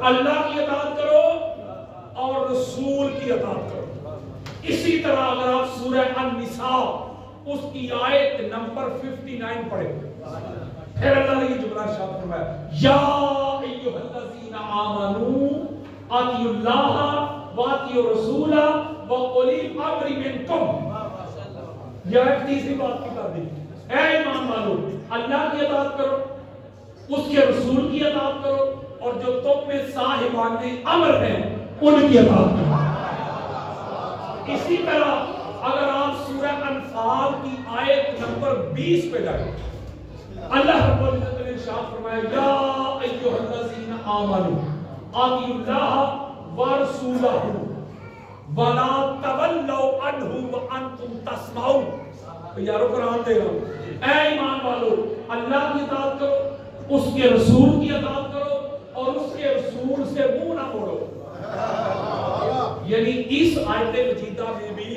اللہ کی اطاعت کرو اور رسول کی اطاعت کرو. اسی طرح اگر آپ سورہ النساء اس کی آیت نمبر 59 پڑھیں، پھر اللہ نے یہ جملہ ارشاد فرمایا یا ایھا الذین آمنوا اطیعوا اللہ واطیعوا الرسول واولی الامر منکم. یہ ایک تیسری بات کی کر دی. اے ایمان والو اللہ کی اطاعت کرو، اس کے رسول کی اطاعت کرو اور جو تم میں صاحبان امر ہیں ان کی اطاعت کرو. اسی طرح اگر آپ سورہ انفال کی آیت نمبر 20 پہ جائیں، اللہ رب العزت نے ارشاد فرمایا یا ایھا الذین آمنوا اطیعوا اللہ ورسولہ ولا تولوا عنہ وانتم تسمعون. یارو قرآن دے رہا ہوں. اے ایمان والو اللہ کی اطاعت کرو، اس کے رسول کی اطاعت کرو اور اس کے رسول سے منہ نہ موڑو. یعنی اس آیت مجیدہ میں بھی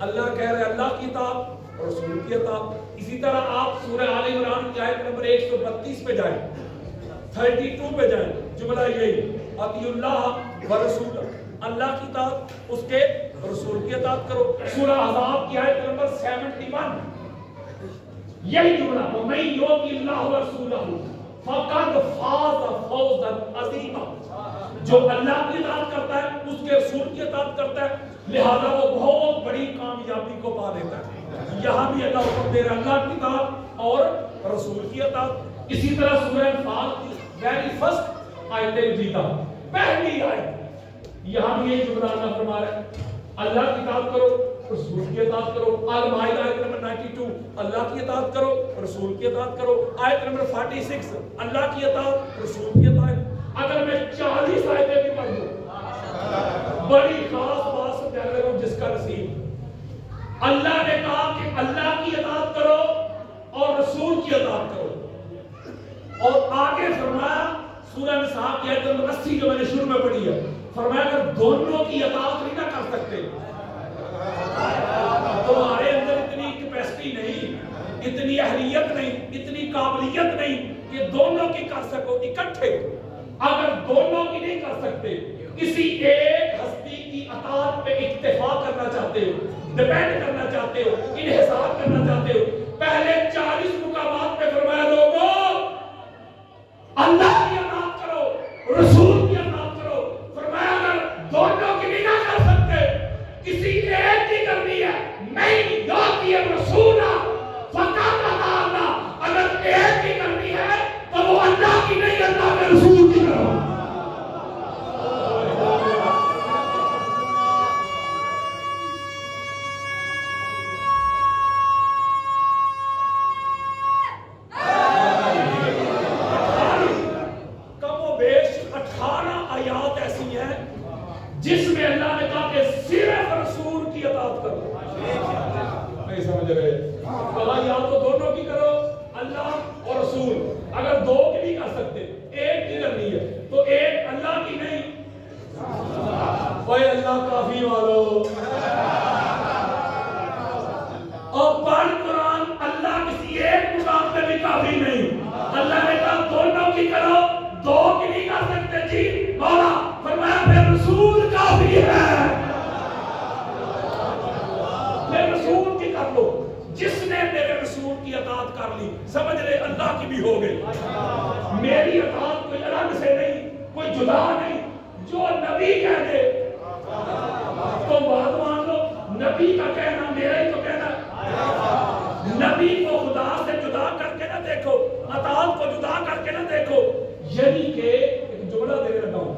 اللہ کہہ رہے اللہ کی اطاعت اور رسول کی اطاعت. اسی طرح آپ سورہ آل عمران کی آیت نمبر 132 پہ جائیں، 32 پہ جائیں، جملہ یہی اطیعوا اللہ ورسولہ، اللہ کی اطاعت اس کے رسول کی اطاعت کرو. سورہ احزاب کی آیت نمبر 71 یہی جملہ وَمَن یُطِعِ اللَّهَ وَرَسُولَهُ فَقَدْ فَازَ فَوْزًا عَظِیمًا. جو اللہ کی اطاعت کرتا ہے اس کے رسول کی اطاعت کرتا ہے لہذا وہ بہت بڑی کامیابی کو پا لیتا ہے. یہاں بھی اللہ حکم دے رہا ہے اللہ کی اطاعت اور رسول کی اطاعت. اسی طرح سورہ انفال کی ویری فرسٹ آیت مجیدہ پہلی آیت یہاں بھی یہ جملہ اللہ فرما رہا ہے اللہ کی اطاعت کرو رسول کی اطاعت کرو. المائدہ آیت نمبر 92 اللہ کی اطاعت کرو رسول کی اطاعت کرو. آیت نمبر 46 اللہ کی اطاعت رسول کی اطاعت. اگر میں 40 آیتیں بھی پڑھ لوں بڑی خاص بات سے کہہ رہا ہوں جس کا نصیب. اللہ نے کہا کہ اللہ کی اطاعت کرو اور رسول کی اطاعت کرو اور آگے فرمایا سورہ نساء کی آیت نمبر 80 جو میں نے شروع میں پڑھی ہے، فرمایا اگر دونوں کی اطاعت نہیں نہ کر سکتے، تمہارے اندر اتنی کیپیسٹی نہیں، اتنی اہلیت نہیں، اتنی قابلیت نہیں کہ دونوں کی کر سکو اکٹھے. اگر دونوں کی نہیں کر سکتے، کسی ایک ہستی کی اطاعت پہ اکتفا کرنا چاہتے ہو، ڈیپینڈ کرنا چاہتے ہو، انحصار کرنا چاہتے ہو، پہلے 40 مقامات پہ فرمایا لوگوں اللہ کی اطاعت کرو رسول کی اطاعت کرو. فرمایا اگر دونوں کی نہیں نہ کر سکتے کسی ایک کی کرنی ہے، نہیں ایک رسول فقط اللہ، اگر ایک ہی کرنی ہے تو وہ اللہ کی نہیں، اللہ کے رسول کی کرو. جس میں اللہ نے کہا کہ صرف رسول کی اطاعت کرو. نہیں سمجھ رہے؟ کہا یا تو دونوں کی کرو، اللہ اور رسول. اگر دو کی نہیں کر سکتے، ایک کی کرنی ہے تو ایک اللہ کی نہیں. اوے اللہ کافی والو، اور پڑھ قرآن، اللہ کسی ایک مقام پہ بھی کافی نہیں. اللہ نے کہا دونوں کی کرو، دو کی نہیں کر سکتے جی مولا، فرمایا پھر رسول کافی ہے، پھر رسول کی کر لو. جس نے میرے رسول کی اطاعت کر لی، سمجھ لے اللہ کی بھی ہو گئی. میری اطاعت کوئی الگ سے نہیں، کوئی جدا نہیں. جو نبی کہہ دے تو بات مان لو، نبی کا کہنا میرا ہی تو کہنا. نبی کو خدا سے جدا کر کے نہ دیکھو، اطاعت کو جدا کر کے نہ دیکھو. یعنی کہ ایک جملہ دینے لگا ہوں،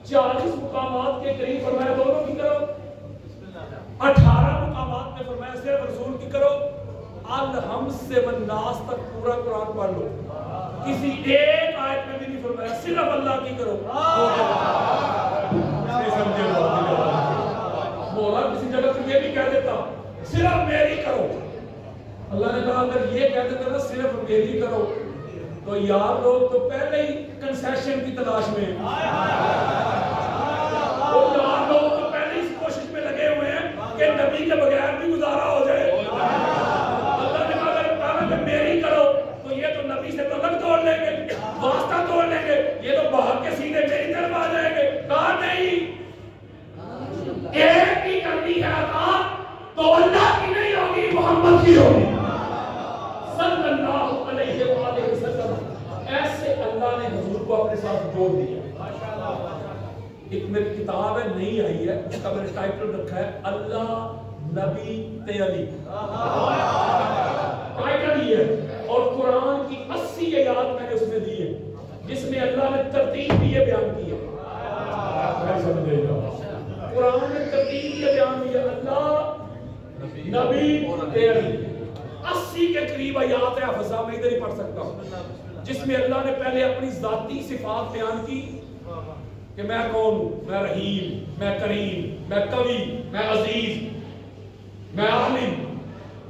40 مقامات کے قریب فرمایا دونوں کی کرو، 18 مقامات میں فرمایا صرف رسول کی کرو. الحمد سے والناس تک پورا قرآن پڑھ لو، کسی ایک آیت میں بھی نہیں فرمایا صرف اللہ کی کرو. مولا کسی جگہ سے یہ بھی کہہ دیتا صرف میری کرو. اللہ نے کہا اگر یہ کہہ دیتا نا صرف میری کرو تو یار لوگ تو پہلے ہی کنسیشن کی تلاش میں ہیں. یار لوگ تو پہلے ہی اس کوشش میں لگے ہوئے ہیں کہ نبی کے بغیر بھی گزارا ہو جائے. اللہ نے کہا اگر کہ میری کرو تو یہ تو نبی سے تعلق توڑ لیں گے، واسطہ توڑ لیں گے، یہ تو باہر کے سیدھے میری طرف آ جائیں گے. کہا نہیں، ایک ہی کرنی ہے اطاعت تو اللہ کی نہیں ہوگی، محمد کی ہوگی صلی اللہ علیہ وآلہ وسلم. ایسے اللہ نے حضور کو اپنے ساتھ جوڑ دیا. ایک میری کتاب ہے، نہیں آئی ہے، اس کا میں نے ٹائٹل رکھا ہے اللہ نبی تے علی. ٹائٹل یہ ہے، اور قرآن کی 80 آیات میں نے اس میں دی ہے جس میں اللہ نے ترتیب بھی یہ بیان کی ہے. قرآن نے ترتیب یہ بیان کی ہے، اللہ نبی تے علی. 80 کے قریب آیات ہے، حفظہ میں ادھر ہی پڑھ سکتا ہوں، جس میں اللہ نے پہلے اپنی ذاتی صفات بیان کی کہ میں کون ہوں. میں رحیم، میں کریم، میں قوی، میں عزیز، میں عالم،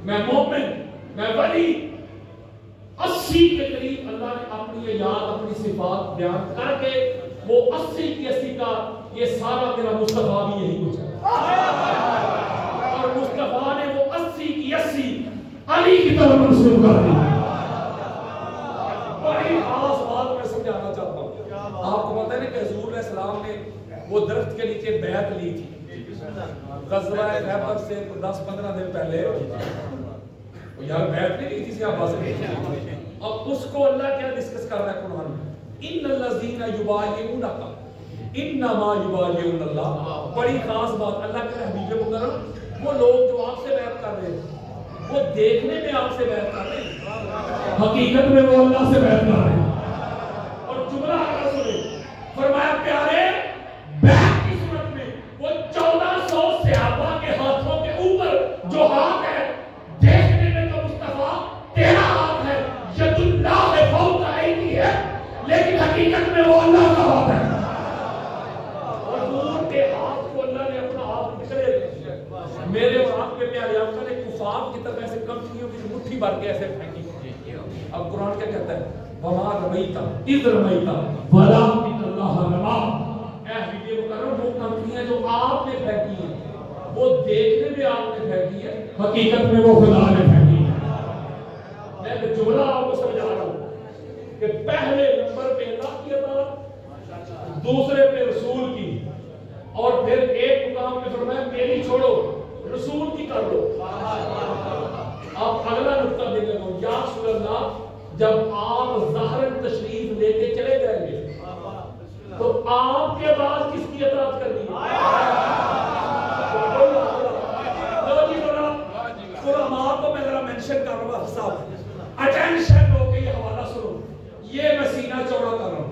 میں مومن، میں ولی. 80 کے قریب اللہ نے اپنی آیات، اپنی صفات بیان کر کے وہ 80 کی 80 کا یہ سارا میرا مصطفیٰ بھی یہی کچھ ہے. اور مصطفیٰ نے وہ 80 کی 80 علی کی طرف منسوب کر دی. بڑی خاص بات میں سمجھانا چاہتا ہوں. آپ کو پتہ ہے کہ حضور علیہ السلام نے وہ درخت کے نیچے بیعت لی تھی غزوہ خیبر سے 10-15 دن پہلے. یار بیعت نہیں لی تھی صحابہ سے. اب اس کو اللہ کیا ڈسکس کر رہا ہے قرآن میں؟ ان الذین یبایعونک انما یبایعون اللہ. بڑی خاص بات، اللہ کے حبیب مکرم، وہ لوگ جو آپ سے بیعت کر رہے ہیں وہ دیکھنے میں آپ سے بیعت کر رہے ہیں، حقیقت میں وہ اللہ سے بیعت کر رہے ہیں. اور جملہ اگر سنیں، فرمایا پیارے بیعت کی صورت میں وہ 1400 صحابہ کے ہاتھوں کے اوپر جو ہاتھ ہے، دیکھنے میں تو مصطفیٰ تیرا ہاتھ ہے، ید اللہ فوق ایدی ہے، لیکن حقیقت میں وہ اللہ کا ہاتھ ہے. اور حضور کے ہاتھ کو اللہ نے اپنا ہاتھ نکلے میرے اور آپ کے پیارے آقا نے کفار کی طرف ایسے کمچنیوں کی مٹھی بھر کے ایسے پھینکی. اب قرآن کیا کہتا ہے؟ وما رمیتا اذ رمیتا ولکن اللہ رما. اے حبیب مکرم، وہ کمچنیاں جو آپ نے پھینکی ہیں وہ دیکھنے میں آپ نے پھینکی ہے، حقیقت میں وہ خدا نے پھینکی ہے. میں ایک جملہ آپ کو سمجھا رہا ہوں کہ پہلے نمبر پہ اللہ کی اطاعت، دوسرے پہ رسول کی، اور پھر ایک مقام پہ فرمایا میری چھوڑو رسول کی کر لو. آپ اگلا نقطہ دیکھ لگو، یا رسول اللہ جب آپ ظاہراً تشریف لے کے چلے جائیں گے تو آپ کے بعد کس کی اطاعت کرنی ہے؟ اٹینشن کر رہا ہوں صاحب، اٹینشن ہو کے یہ حوالہ سنو، یہ میں سینہ چوڑا کر رہا ہوں،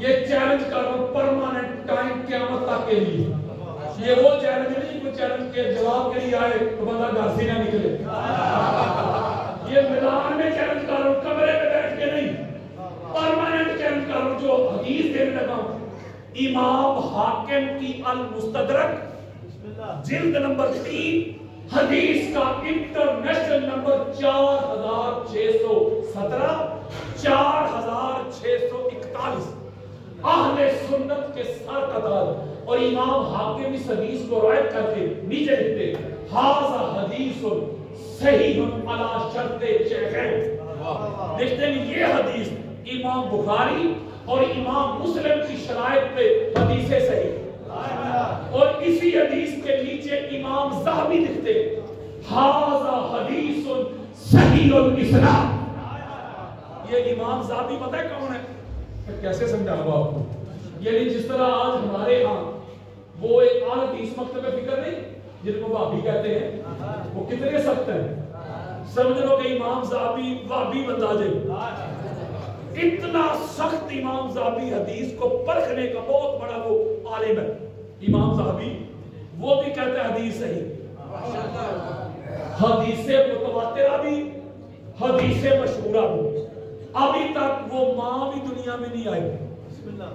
یہ چیلنج کر رہا ہوں پرماننٹ ٹائم قیامت تک کے لیے. یہ وہ چیلنج نہیں کوئی چیلنج کے جواب کے لیے آئے تو بندہ گھر سے نہ نکلے. یہ میدان میں چیلنج کر رہا ہوں، کمرے میں بیٹھ کے نہیں، پرماننٹ چیلنج کر رہا ہوں. جو حدیث دینے لگا ہوں امام حاکم کی المستدرک جلد نمبر 3 حدیث کا انٹرنیشنل نمبر 4617 4641 اہل سنت کے سر قطار. اور امام حاکم اس حدیث کو روایت کر کے نیچے لکھتے ھذا حدیث صحیح علی شرط شیخین. دیکھتے ہیں یہ حدیث امام بخاری اور امام مسلم کی شرائط پہ حدیث صحیح. اور اسی حدیث کے نیچے امام ذہبی لکھتے ھذا حدیث صحیح الاسناد. یہ امام ذہبی پتہ ہے کون ہے؟ کیسے سمجھاؤں آپ کو؟ یعنی جس طرح آج ہمارے ہاں وہ ایک اعلی حدیث مکتب فکر نہیں جن کو وہابی کہتے ہیں، وہ کتنے سخت ہیں. سمجھ لو کہ امام ذہبی وہابی مزاج ہے، اتنا سخت امام ذہبی حدیث کو پرکھنے کا بہت بڑا وہ عالم ہے. امام ذہبی وہ بھی کہتا ہے حدیث صحیح، حدیث متواترہ بھی، حدیث مشہورہ بھی. ابھی تک وہ ماں بھی دنیا میں نہیں آئی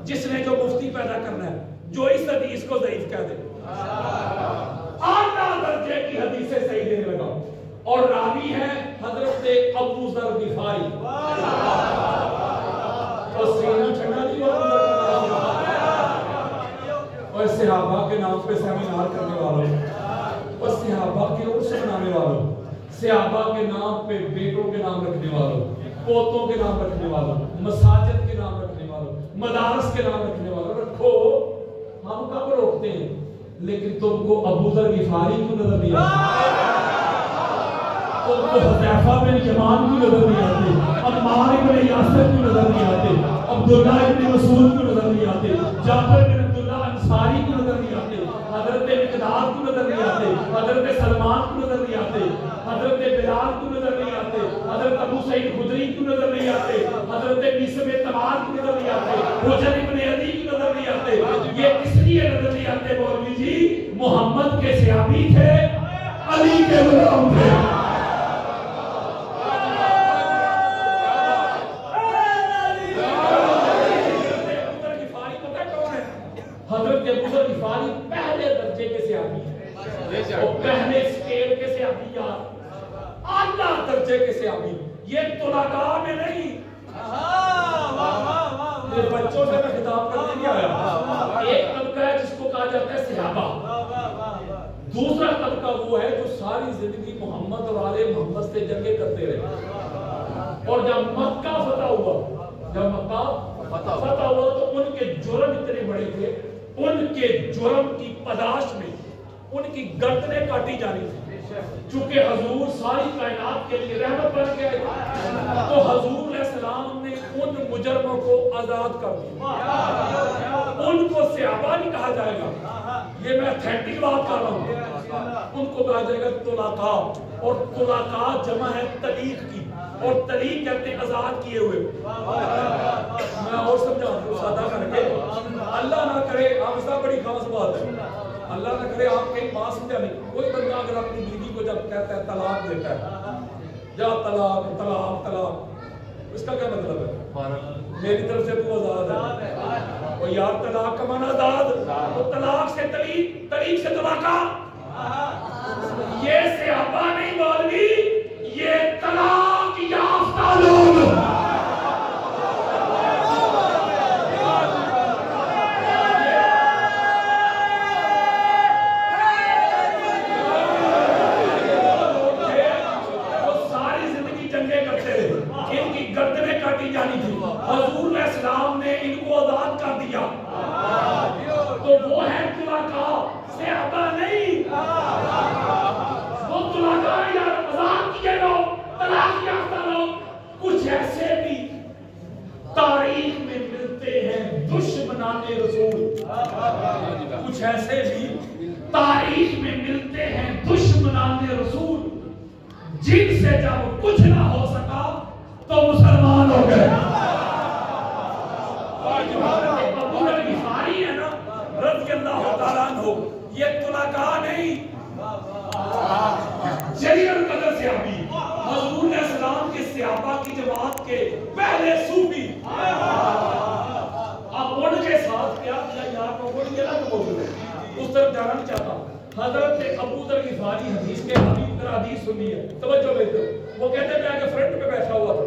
جس نے جو مفتی پیدا کرنا ہے جو اس حدیث کو ضعیف کہہ دے. اعلیٰ درجے کی حدیثیں صحیح دینے لگا اور راوی ہے حضرت ابو ذر غفاری. اور سینہ ٹھنڈا نہیں ہوا اور صحابہ کے نام پہ سیمینار کرنے والوں اور صحابہ کے عرس منانے والوں، صحابہ کے نام پہ بیٹوں کے نام رکھنے والوں، پوتوں کے نام رکھنے والوں، مساجد کے نام رکھنے والوں، مدارس کے نام رکھنے والوں رکھو. ہم کب روکتے ہیں؟ لیکن تم کو ابو ذر غفاری کیوں نظر نہیں آتے؟ تم کو حذیفہ بن یمان کیوں نظر نہیں آتے؟ عمار بن یاسر کیوں نظر نہیں آتے؟ عبداللہ بن مسعود کیوں نظر نہیں آتے؟ جابر بن عبداللہ انصاری کیوں نظر نہیں آتے؟ حضرت مقداد کیوں نظر نہیں آتے؟ حضرت سلمان کیوں نظر نہیں آتے؟ حضرت بلال کیوں نظر نہیں آتے؟ حضرت ابو سعید خدری کیوں نظر نہیں آتے؟ حضرت بیسم تمار کیوں نظر نہیں آتے؟ حجر ابن عدی کیوں نظر نہیں آتے؟ یہ اس لیے نظر نہیں آتے مولوی جی محمد کے صحابی تھے، علی کے غلام تھے. حضرت ابو ذر غفاری پہلے درجے کے صحابی ہیں، وہ پہلے اسکیل کے صحابی، اعلیٰ درجے کے صحابی. یہ طلقاء میں نہیں، یہ بچوں سے میں خطاب کرنے نہیں آیا. ایک طبقہ ہے جس کو کہا جاتا ہے صحابہ، دوسرا طبقہ وہ ہے جو ساری زندگی محمد اور آل محمد سے جنگیں کرتے رہے. اور جب مکہ فتح ہوا تو ان کے جرم اتنے بڑے تھے، ان کے جرم کی پاداش میں ان کی گردنیں کاٹی جانی تھی. چونکہ حضور ساری کائنات کے لیے رحمت بن گئے تو حضور علیہ السلام نے ان مجرموں کو آزاد کر دیا. ان کو صحابہ نہیں کہا جائے گا، یہ میں اتھینٹک بات کر رہا ہوں. ان کو کہا جائے گا طلقاء، اور طلقاء جمع ہے طلیق کی، اور طلیق کہتے ہیں آزاد کیے ہوئے. میں اور سمجھاؤں کو سادہ کر کے، اللہ نہ کرے آپ سے بڑی خاص بات ہے، اللہ نہ کرے آپ کہیں بات سمجھا نہیں. کوئی بندہ اگر اپنی بیوی کو جب کہتا ہے طلاق دیتا ہے، یا طلاق طلاق طلاق، اس کا کیا مطلب ہے؟ میری طرف سے تو آزاد ہے. اور یار طلاق کا معنی آزاد، تو طلاق سے طلیق، طلیق سے طلاقہ. یہ صحابہ نہیں مولوی، یہ طلاق یافتہ لوگ. حضور علیہ السلام نے ان کو آزاد کر دیا، تو وہ ہے طلقاء، صحابہ نہیں. وہ طلقاء یا آزاد کیے لوگ، طلاق یافتہ لوگ. کچھ ایسے بھی تاریخ میں ملتے ہیں دشمنان رسول، کچھ ایسے بھی تاریخ میں ملتے ہیں دشمنان رسول جن سے جب کچھ نہ ہو سکا تو مسلمان ہو گئے. ابو ذر غفاری ہے نا رضی اللہ تعالیٰ عنہ، یہ طلقاء نہیں، جلیل القدر صحابی، حضور علیہ السلام کے صحابہ کی جماعت کے پہلے صوفی. اب ان کے ساتھ کیا کیا یار کو بڑی الگ موضوع ہے، اس طرف جانا نہیں چاہتا. حضرت ابو ذر غفاری حدیث کے حبیب پر حدیث سنی ہے، توجہ لیتے ہو. وہ کہتے ہیں میں آگے فرنٹ پہ بیٹھا ہوا تھا.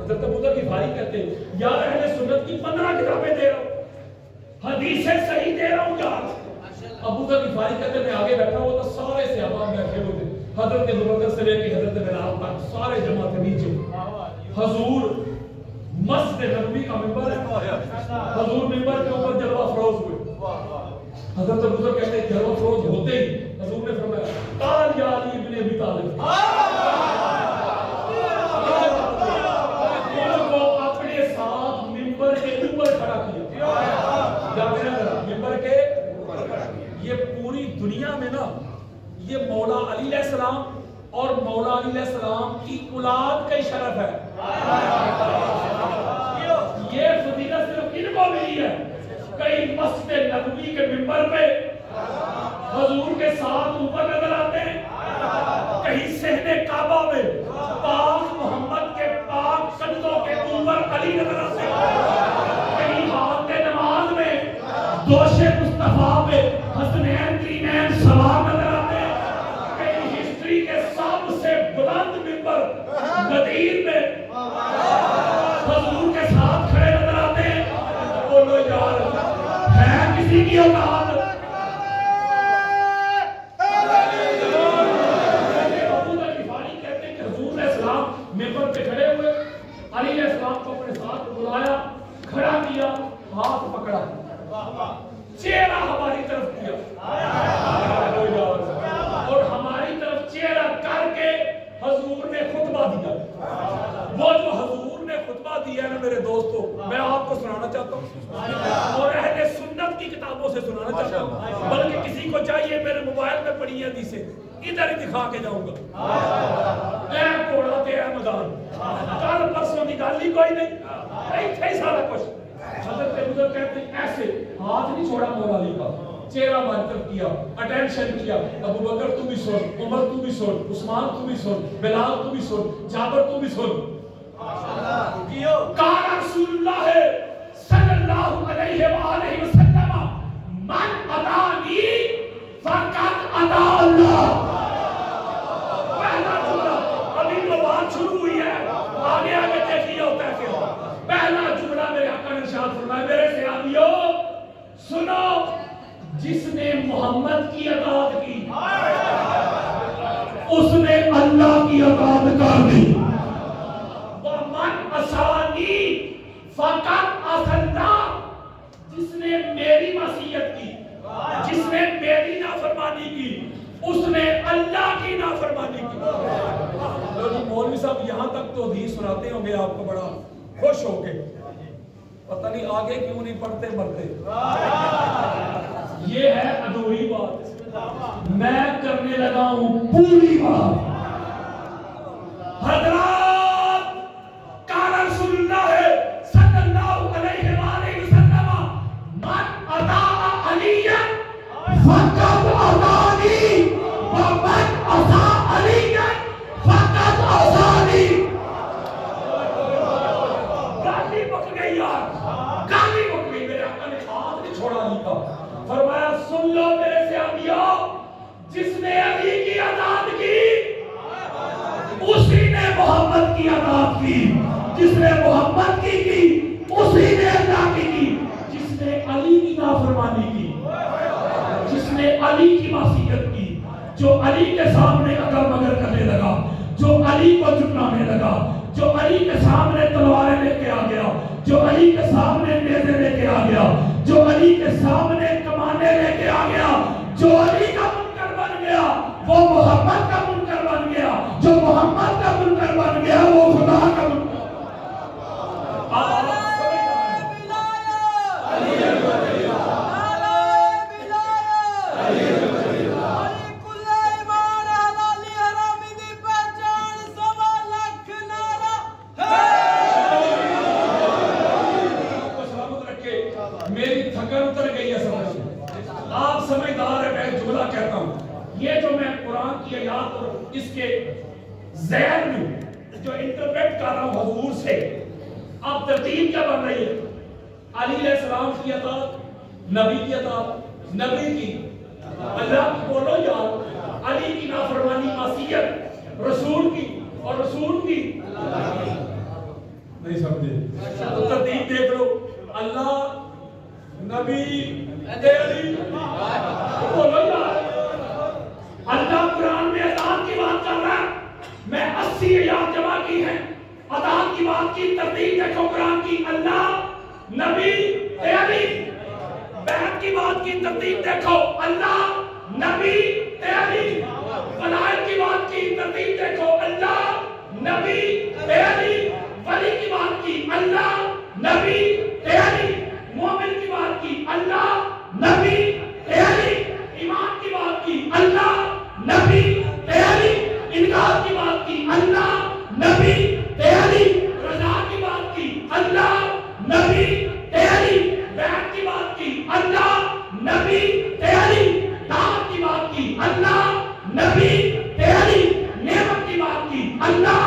حضرت ابو ذر غفاری کہتے ہیں یار اہل سنت کی 15 کتابیں دے رہا ہوں، حدیثیں صحیح دے رہا ہوں یار. ابو ذر غفاری کہتے ہیں میں آگے بیٹھا ہوا تھا، سارے صحابہ بیٹھے ہوئے تھے، حضرت ابوبکر سے لے کے حضرت بلال تک سارے جمع تھے نیچے. حضور مسجد نبوی کا منبر ہے، حضور منبر کے اوپر جلوہ فروز ہوئے. حضرت ابو ذر کہتے ہیں جلوہ فروز ہوتے ہی حضور نے فرمایا قال یا علی ابن ابی طالب، ان کو اپنے ساتھ منبر کے اوپر کھڑا کیا. منبر کے یہ پوری دنیا میں نا یہ مولا علی علیہ السلام اور مولا علی علیہ السلام کی اولاد کا شرف ہے. یہ فضیلت صرف ان کو ملی ہے. کئی مسجد نبوی کے منبر پہ حضور کے ساتھ اوپر نظر آتے ہیں، کہیں صحن کعبہ میں پاک محمد کے پاک قدموں کے اوپر علی نظر آتے ہیں، کہیں حالت نماز میں دوش مصطفیٰ پہ حسنین ترینین سوار نظر آتے ہیں، کہیں ہسٹری کے سب سے بلند منبر غدیر میں حضور کے ساتھ کھڑے نظر آتے ہیں. بولو یار ہے کسی کی اوقات؟ ابو ذر غفاری کہتے ہیں کہ حضور علیہ السلام منبر پہ کھڑے ہوئے، علی علیہ السلام کو اپنے ساتھ بلایا، کھڑا کیا، ہاتھ پکڑا، چہرہ ہماری طرف کیا اور ہماری طرف چہرہ کر کے حضور نے خطبہ دیا. وہ جو حضور نے خطبہ دیا ہے نا میرے دوستو، میں آپ کو سنانا چاہتا ہوں اور اہل سنت کی کتابوں سے سنانا چاہتا ہوں، بلکہ کسی کو چاہیے میرے موبائل میں پڑھی ہے حدیثیں، ادھر ہی دکھا کے جاؤں گا. اے کوڑا تے اے میدان، کل پرسوں کی گل ہی کوئی نہیں، ایتھے ہی سارا کچھ. حضرت ابو ذر کہتے ہیں ایسے ہاتھ نہیں چھوڑا مولا علی کا، چہرہ ہماری طرف کیا، اٹینشن کیا. ابو بکر تو بھی سن، عمر تو بھی سن، عثمان تو بھی سن، بلال تو بھی سن، جابر تو بھی سن. قال رسول اللہ صلی اللہ علیہ وآلہ وسلم من اطاعنی فقد اطاع اللہ. پہلا جملہ، ابھی تو بات شروع ہوئی ہے، آگے آگے دیکھیے ہوتا ہے کہ پہلا جملہ میرے آقا نے ارشاد فرمایا میرے صحابیوں سنو، جس نے محمد کی اطاعت کی اس نے اللہ کی اطاعت کر دی. وَمَنْ عَصَانِي فَقَدْ عَصَى اللَّهَ، جس نے میری معصیت کی، جس نے میری نافرمانی کی، اس نے اللہ کی نافرمانی کی. مولوی صاحب یہاں تک تو حدیث سناتے ہوں گے آپ کو بڑا خوش ہو کے، پتہ نہیں آگے کیوں نہیں پڑھتے مرتے. یہ ہے ادھوری بات، میں کرنے لگا ہوں پوری بات. حضرات قال رسول اللہ صلی اللہ علیہ وآلہ وسلم من اطاع علیا فقد اطاعنی ومن عصى علیا فقد عصانی. گالی پک گئی یار، گالی پک گئی. میرے آقا نے ہاتھ نہیں چھوڑا علی کا، فرمایا سن لو میرے صحابیوں، جس نے علی کی اطاعت کی اسی نے محمد کی اطاعت کی، جس نے محمد کی اسی نے اللہ کی، جس نے علی کی نافرمانی کی، جس نے علی کی معصیت کی، جو علی کے سامنے اگر مگر کرنے لگا، جو علی کو جھٹلانے لگا، جو علی کے سامنے تلواریں لے کے آ گیا، جو علی کے سامنے نیزے لے کے آ گیا، جو علی کے سامنے کمانے لے کے آ گیا، جو علی کا منکر بن گیا وہ محمد کا منکر بن گیا، جو محمد کا منکر بن گیا وہ خدا کا منکر. ذہن میں جو انٹرپریٹ کر رہا ہوں حضور سے، اب ترتیب کیا بن رہی ہے؟ علی علیہ السلام کی اطاعت، نبی کی اطاعت، نبی کی اللہ کی بولو یار، علی کی نافرمانی معصیت، رسول کی اور رسول کی نہیں سمجھے تو ترتیب دیکھ لو، اللہ، نبی، علی، بولو یار۔ اللہ قرآن میں اطاعت کی بات کر رہا ہے، میں 80 آیات جمع کی ہیں، اطاعت کی بات کی ترتیب دیکھو قرآن کی، اللہ، نبی، علی۔ بیعت کی بات کی ترتیب دیکھو، اللہ، نبی، علی۔ ولایت کی بات کی ترتیب دیکھو، اللہ، نبی، علی۔ ولی کی بات کی، اللہ، نبی، علی۔ مومن کی بات کی، اللہ، نبی، علی۔ ایمان کی بات کی، اللہ، نبی، علی۔ انکار کی بات کی، اللہ، نبی، علی۔ رضا کی بات کی، اللہ، نبی، علی۔ بیعت کی بات کی، اللہ، نبی، علی۔ طاعت کی بات کی، اللہ، نبی، علی۔ نعمت کی بات کی، اللہ،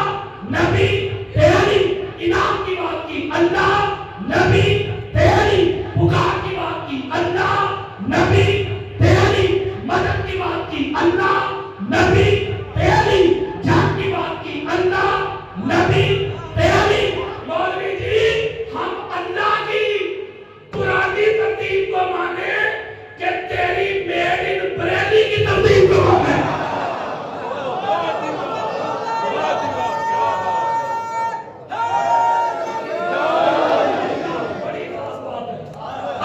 نبی، علی۔ انعام کی بات کی، اللہ، نبی، علی۔ پکار کی بات کی، اللہ، نبی، علی۔ مدد کی بات کی، اللہ، نبی، علی۔ جان کی بات کی، اللہ، نبی، علی۔ مولوی جی ہم اللہ کی پرانی ترتیب کو مانے کہ تیری میڈ ان بریلی کی ترتیب کو مانے؟ بڑی خاص بات ہے،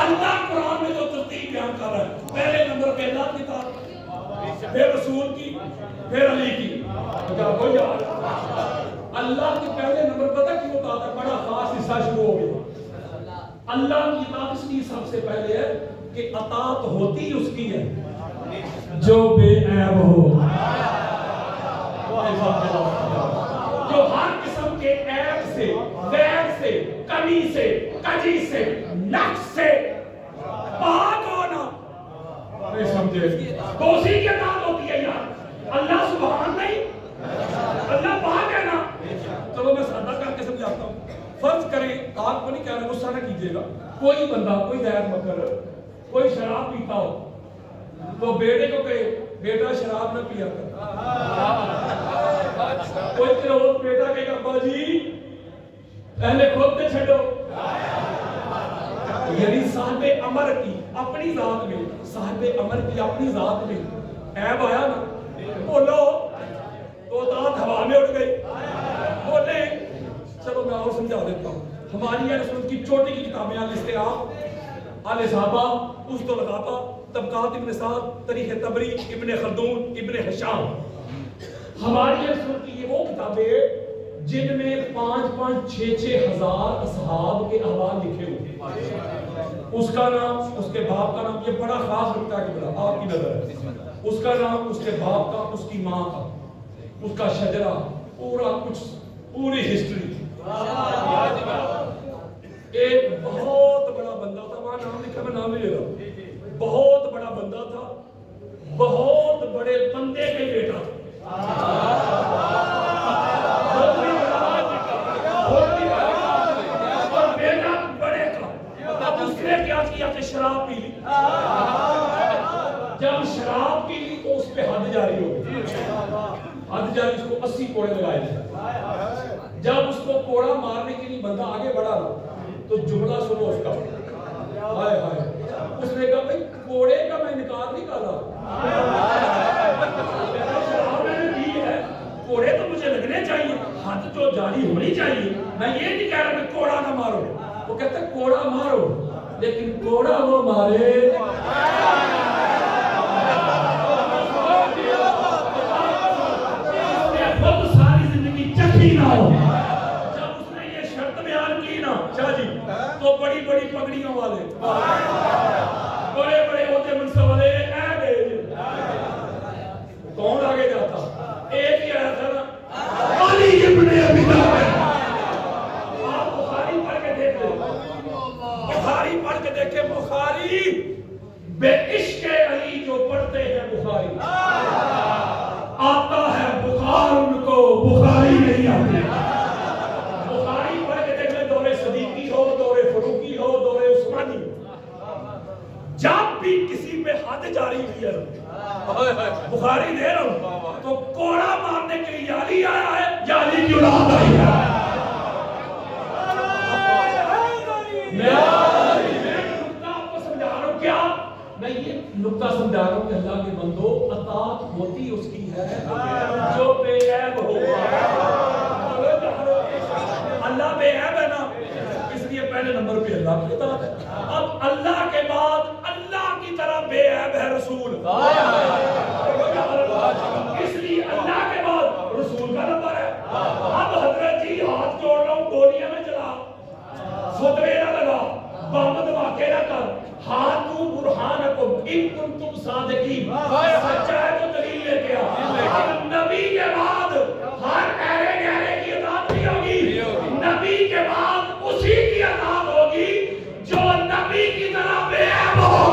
اللہ قرآن میں جو ترتیب بیان کر رہا ہے، پہلے نمبر پہ اللہ کی طاعت، پھر رسول کی، پھر علی کی۔ اللہ کے پہلے نمبر پتہ کیوں اطاعت ہے؟ بڑا خاص حصہ شروع ہو گیا۔ اللہ کی اطاعت اس لیے سب سے پہلے ہے کہ اطاعت ہوتی اس کی ہے جو بے عیب ہو، جو ہر قسم کے عیب سے، غیر سے، کمی سے، کجی سے، نقص سے پاک ہونا۔ نہیں سمجھے تو اسی کی اطاعت ہوتی ہے یار۔ اللہ سبحان نہیں، اللہ پاک ہے نا۔ چلو میں سادہ کر کے سمجھاتا ہوں۔ فرض کریں، آپ کو نہیں کہنا، غصہ نہ کیجیے گا، کوئی بندہ، کوئی غیر مکر، کوئی شراب پیتا ہو تو بیٹے کو کہے بیٹا شراب نہ پیا کر۔ کوئی کروڑ بیٹا کہے گا ابا جی پہلے خود پہ چھڑو۔ یعنی صاحب امر کی اپنی ذات میں، صاحب امر کی اپنی ذات میں عیب آیا نا، بولو تو اطاعت ہوا میں اڑ گئی۔ بولے چلو میں اور سمجھا دیتا ہوں۔ ہماری اہل سنت کی چھوٹی کی کتابیں الاستیعاب، الاصابہ، اسد الغابہ، طبقات ابن سعد، تاریخ طبری، ابن خلدون، ابن ہشام، ہماری اہل سنت کی یہ وہ کتابیں جن میں 5-6 ہزار اصحاب کے احوال لکھے ہوئے۔ اس کا نام، اس کے باپ کا نام، یہ بڑا خاص رکھتا ہے کہ بڑا آپ کی نظر ہے، اس کا نام، اس کے باپ کا، اس کی ماں کا، اس کا شجرہ، پورا کچھ، پوری ہسٹری۔ ایک بہت بڑا بندہ تھا، وہاں نام لکھا، میں نام نہیں لے رہا، بہت بڑا بندہ تھا، بہت بڑے بندے کے بیٹا اور بیٹا بڑے کا۔ اب اس نے کیا کیا کہ شراب پی لی۔ جب شراب پی لی تو اس پہ حد جاری ہو گئی، حد جاری، اس کو 80 کوڑے لگائے تھے۔ جب اس کو کوڑا مارنے کے لیے بندہ آگے بڑھا تو جملہ سنو اس کا، ہائے ہائے، اس نے کہا بھئی کوڑے کا میں انکار نہیں کر رہا، شراب میں نے پی ہے، کوڑے تو مجھے لگنے چاہیے، حد تو جاری ہونی چاہیے، میں یہ نہیں کہہ رہا کہ کوڑا نہ مارو۔ وہ کہتا ہے کوڑا مارو لیکن کوڑا وہ مارے خود ساری زندگی چکھی نہ ہو۔ جب اس نے یہ شرط بیان کی نا شاہ جی، تو بڑی بڑی پگڑیوں والے، بڑے بڑے ہوتے منصب والے اے بیج، کون آگے جاتا؟ ایک ہی آیا تھا نا، علی ابن ابی طالب۔ آپ بخاری پڑھ کے دیکھ لیں، بخاری پڑھ کے دیکھیں، بخاری بے عشق علی جو پڑھتے ہیں بخاری، آتا ہے بخار ان کو، بخار بخاری دے رہا ہوں تو کوڑا مارنے کے لیے علی آیا ہے یا علی کی اولاد آئی ہے؟ میں نکتہ آپ کو سمجھا رہا ہوں کیا؟ میں یہ نکتہ سمجھا رہا ہوں کہ اللہ کے بندو اطاعت ہوتی اس کی ہے جو بے عیب ہو. اللہ بے عیب ہے نا، اس لیے پہلے نمبر پہ اللہ کی اطاعت ہے. اب اللہ کے بعد اللہ کی طرح بے عیب ہے رسول، اس لیے اللہ کے بعد رسول کا نمبر ہے. اب حضرت جی ہاتھ جوڑ رہا ہوں، گولیاں میں چلا، فتوے نہ لگا، بم دھماکے نہ کر، ہاتھوں برہانکم ان کنتم صادقین، سچا ہے تو دلیل لے کے آ. نبی کے بعد ہر ایرے گہرے کی اطاعت نہیں ہوگی، نبی کے بعد اسی کی اطاعت ہوگی جو نبی کی طرح بے عیب ہو.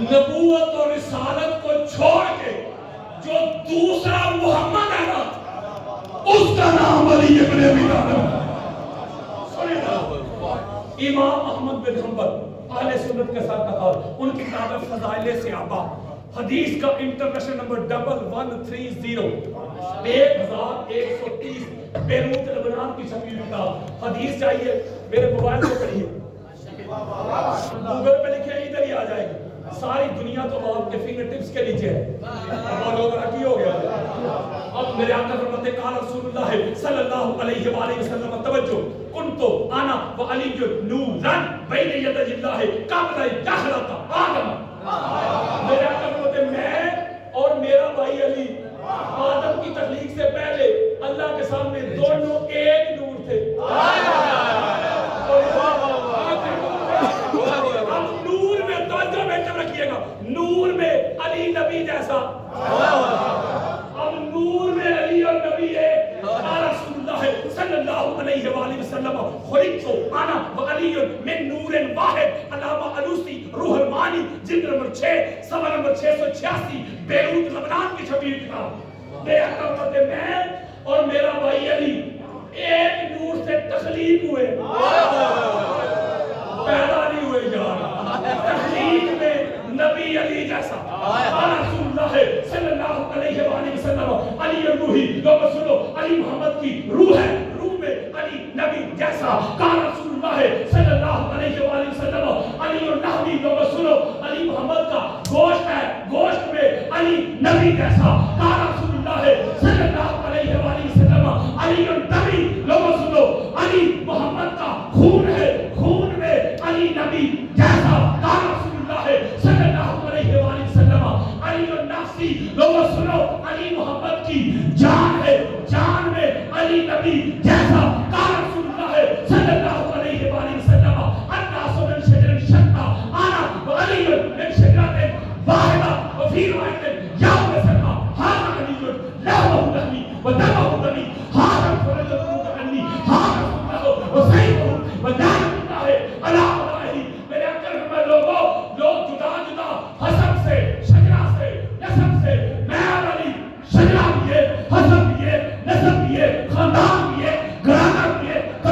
نبوت اور رسالت کو چھوڑ کے جو دوسرا محمد ہے نا اس کا نام علی ابن ابی طالب. امام احمد بن حنبل اہل سنت کے ساتھ قطار، ان کی کتاب فضائل صحابہ حدیث کا انٹرنیشنل نمبر 1130 1130 بیروت لبنان کی چھپی ہوئی کتاب. حدیث چاہیے میرے موبائل پہ پڑھیے، گوگل پہ لکھے ادھر ہی آ جائے گی. ساری دنیا تو آپ کے فنگر ٹپس کے نیچے ہے. اور لوگ رکھی ہو گیا. اب میرے آقا فرماتے قال رسول اللہ صلی اللہ علیہ وآلہ وسلم توجہ کنتو انا وعلی نورا بین یدی اللہ قبل دخلت آدم. میرے آقا فرماتے میں اور میرا بھائی علی آدم کی تخلیق سے پہلے اللہ کے سامنے دونوں ایک نور تھے. نور میں علی نبی جیسا، اب نور میں علی اور نبی ہے. رسول اللہ صلی اللہ علیہ وآلہ وسلم خلقت انا وعلی من نور واحد. علامہ علوسی روح المعانی جلد نمبر 6 صفحہ نمبر 686 بیروت لبنان کی چھپی ہوئی کتاب. بے حق میں اور میرا بھائی علی ایک نور سے تخلیق ہوئے، پیدا نہیں ہوئے یار. تخلیق میں نبی علی جیسا. رسول اللہ صلی اللہ علیہ وآلہ وسلم علی الروحی، لوگ سنو علی محمد کی روح ہے، روح میں علی نبی جیسا. رسول اللہ صلی اللہ علیہ وآلہ وسلم علی النحوی، لوگ سنو علی محمد کا گوشت ہے، گوشت میں علی نبی جیسا. رسول اللہ صلی اللہ علیہ وآلہ وسلم علی النبی، لوگ سنو علی محمد کا خون ہے، خون میں علی نبی جیسا. رسول اللہ صلی اللہ علیہ وآلہ وسلم علی النفسی، لوگوں سنو علی محمد کی جان ہے، جان میں علی نبی جیسا. رسول اللہ صلی اللہ علیہ وآلہ وسلم الناس من شجر شتى انا وعلی من شجرة واحدة وفي روایت یوم سلمہ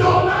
14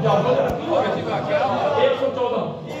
114।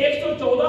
114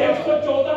114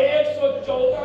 114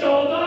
14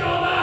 14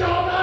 14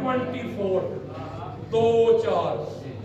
24, 2, 4,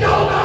14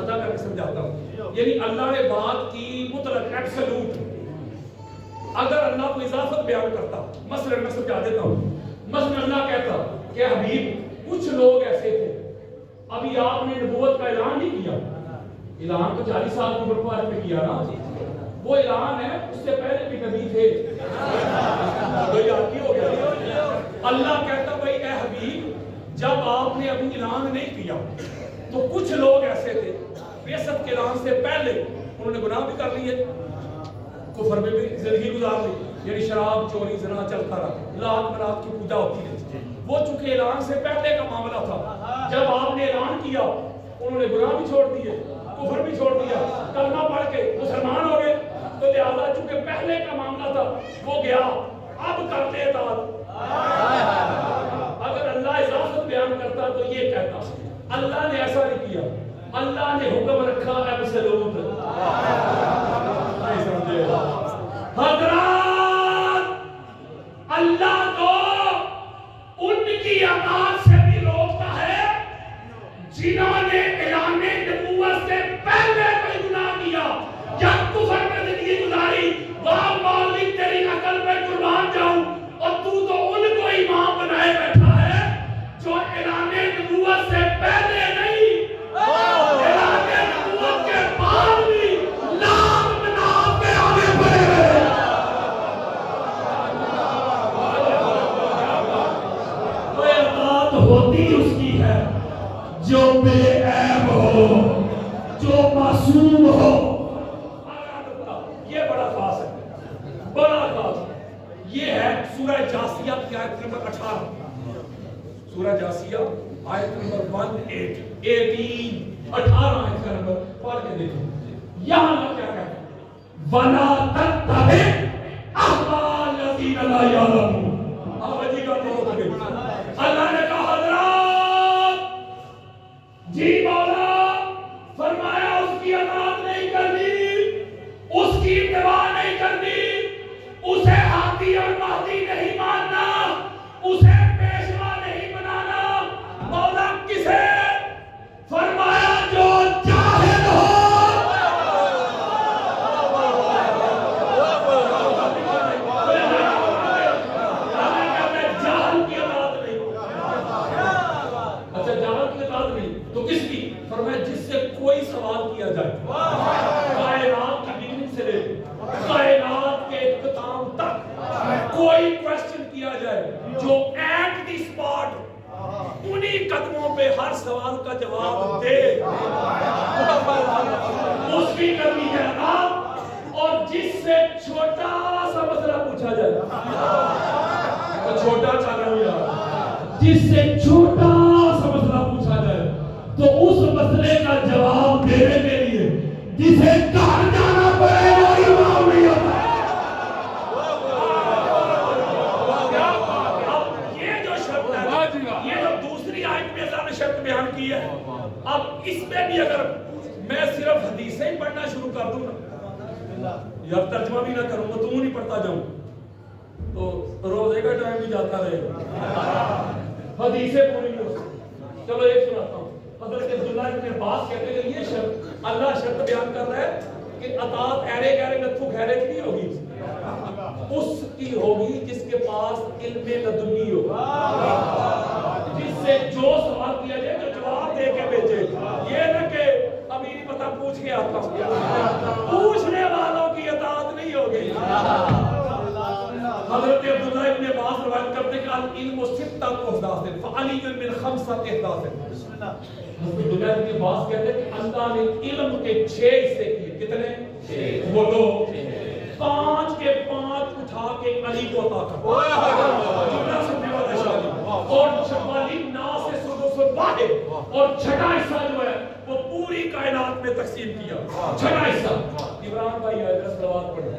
سجا کر کے سمجھاتا ہوں. یعنی اللہ نے بات کی مطلق ایبسولوٹ. اگر اللہ کو اضافت بیان کرتا, مثلا میں سمجھا دیتا ہوں, مثلا اللہ کہتا کہ حبیب کچھ لوگ ایسے تھے, ابھی آپ نے نبوت کا اعلان نہیں کیا, اعلان تو 40 سال کی عمر پر میں کیا نا, وہ اعلان ہے, اس سے پہلے بھی نبی تھے. اللہ کہتا بھائی اے حبیب جب آپ نے ابھی اعلان نہیں کیا تو کچھ لوگ ایسے تھے بعثت کے اعلان سے پہلے انہوں نے گناہ بھی کر لیے, کفر میں بھی زندگی گزار لی, یعنی شراب چوری زنا چلتا رہا, لات منات کی پوجا ہوتی رہی. وہ چونکہ اعلان سے پہلے کا معاملہ تھا, جب آپ نے اعلان کیا انہوں نے گناہ بھی چھوڑ دیے, کفر بھی چھوڑ دیا, کلمہ پڑھ کے مسلمان ہو گئے. تو لہذا چونکہ پہلے کا معاملہ تھا وہ گیا, اب کرتے اطاعت. اگر اللہ اضافت بیان کرتا تو یہ کہتا, اللہ نے ایسا نہیں کیا, اللہ نے حکم رکھا ایبسولوٹ. حضرات اللہ تو ان کی اطاعت سے بھی روکتا ہے جنہوں نے اعلان نبوت سے پہلے کوئی گناہ کیا یا کفر میں زندگی گزاری. واہ مالک تیری عقل پہ قربان جاؤں, اور تو ان کو امام بنائے بیٹھا ہے جو اعلان نبوت سے پہلے نہیں, اعلان نبوت کے بعد بھی لام مناب کے آگے بڑھے ہوئے. تو اطاعت ہوتی اس کی ہے جو بے عیب ہو, جو معصوم ہو. یہ بڑا خاص ہے, بڑا خاص. یہ ہے سورہ جاسیہ کی آیت نمبر 18. سورہ جاسیہ آیت نمبر 18 آیت کا نمبر پڑھ کے دیکھیں. یہاں اللہ کیا کہتا ہے, وَلَا تَتَّبِعْ أَهْوَاءَ الَّذِينَ لَا يَعْلَمُونَ. آوازی کا تو اللہ نے کہا حضرات جی مولا فرمایا اس کی اطاعت نہیں کرنی, اس کی اتباع نہیں کرنی, اسے ہادی اور مہدی نہیں ماننا, اسے پیشوا نہیں بنانا. مولا کسے فرمایا جو جاہل ہو. جاہل کی اطاعت نہیں. اچھا جاہل کی اطاعت نہیں تو کس کی فرمایا جس سے کوئی سوال کیا جائے, کائنات کی بگننگ سے لے کائنات کے اختتام تک کوئی کوشچن کیا جائے, جو ایٹ دی سپاٹ انہی قدموں پہ ہر سوال کا جواب دے, اس کی کرنی ہے اطاعت. اور جس سے چھوٹا سا مسئلہ پوچھا جائے, تو چھوٹا چاہ رہا ہوں یار, جس سے چھوٹا سا مسئلہ پوچھا جائے تو اس مسئلے کا جواب دینے کے لیے جسے کہاں جانا پڑے وہ امام نہیں ہوتا. یہ جو شرط ہے, یہ جو دوسری آیت میں اللہ نے شرط بیان کی ہے, اب اس میں بھی اگر میں صرف حدیثیں ہی پڑھنا شروع کر دوں نا, یا ترجمہ بھی نہ کروں, متون ہی پڑھتا جاؤں, تو روزے کا ٹائم بھی جاتا رہے گا, حدیثیں پوری نہیں ہو سکتی. چلو ایک سناتا ہوں. حضرت عبداللہ ابن عباس کہتے ہیں یہ شرط اللہ شرط بیان کر رہا ہے کہ اطاعت ایرے گہرے نتھو گہرے کی نہیں ہوگی, اس کی ہوگی جس کے پاس علم لدنی ہو, جس سے جو سوال کیا جائے جو جواب دے کے بھیجے. یہ نہ کہ ابھی نہیں پتا پوچھ کے آتا ہوں, پوچھنے والوں کی اطاعت نہیں ہوگی. حضرت عبداللہ ابن عباس روایت کرتے ہیں کہ العلم ستۃ احداث فعلی من خمسۃ احداث. حضرت عبداللہ ابن عباس کہتے ہیں کہ اللہ نے علم کے 6 حصے کیے. کتنے؟ 6. بولو 5 کے 5 اٹھا کے علی کو عطا کر, جملہ سننے والا شاہی, اور 44 نا سے سدس واحد, اور چھٹا حصہ جو ہے وہ پوری کائنات میں تقسیم کیا. چھٹا حصہ عمران بھائی آئے صلوات پڑھیں.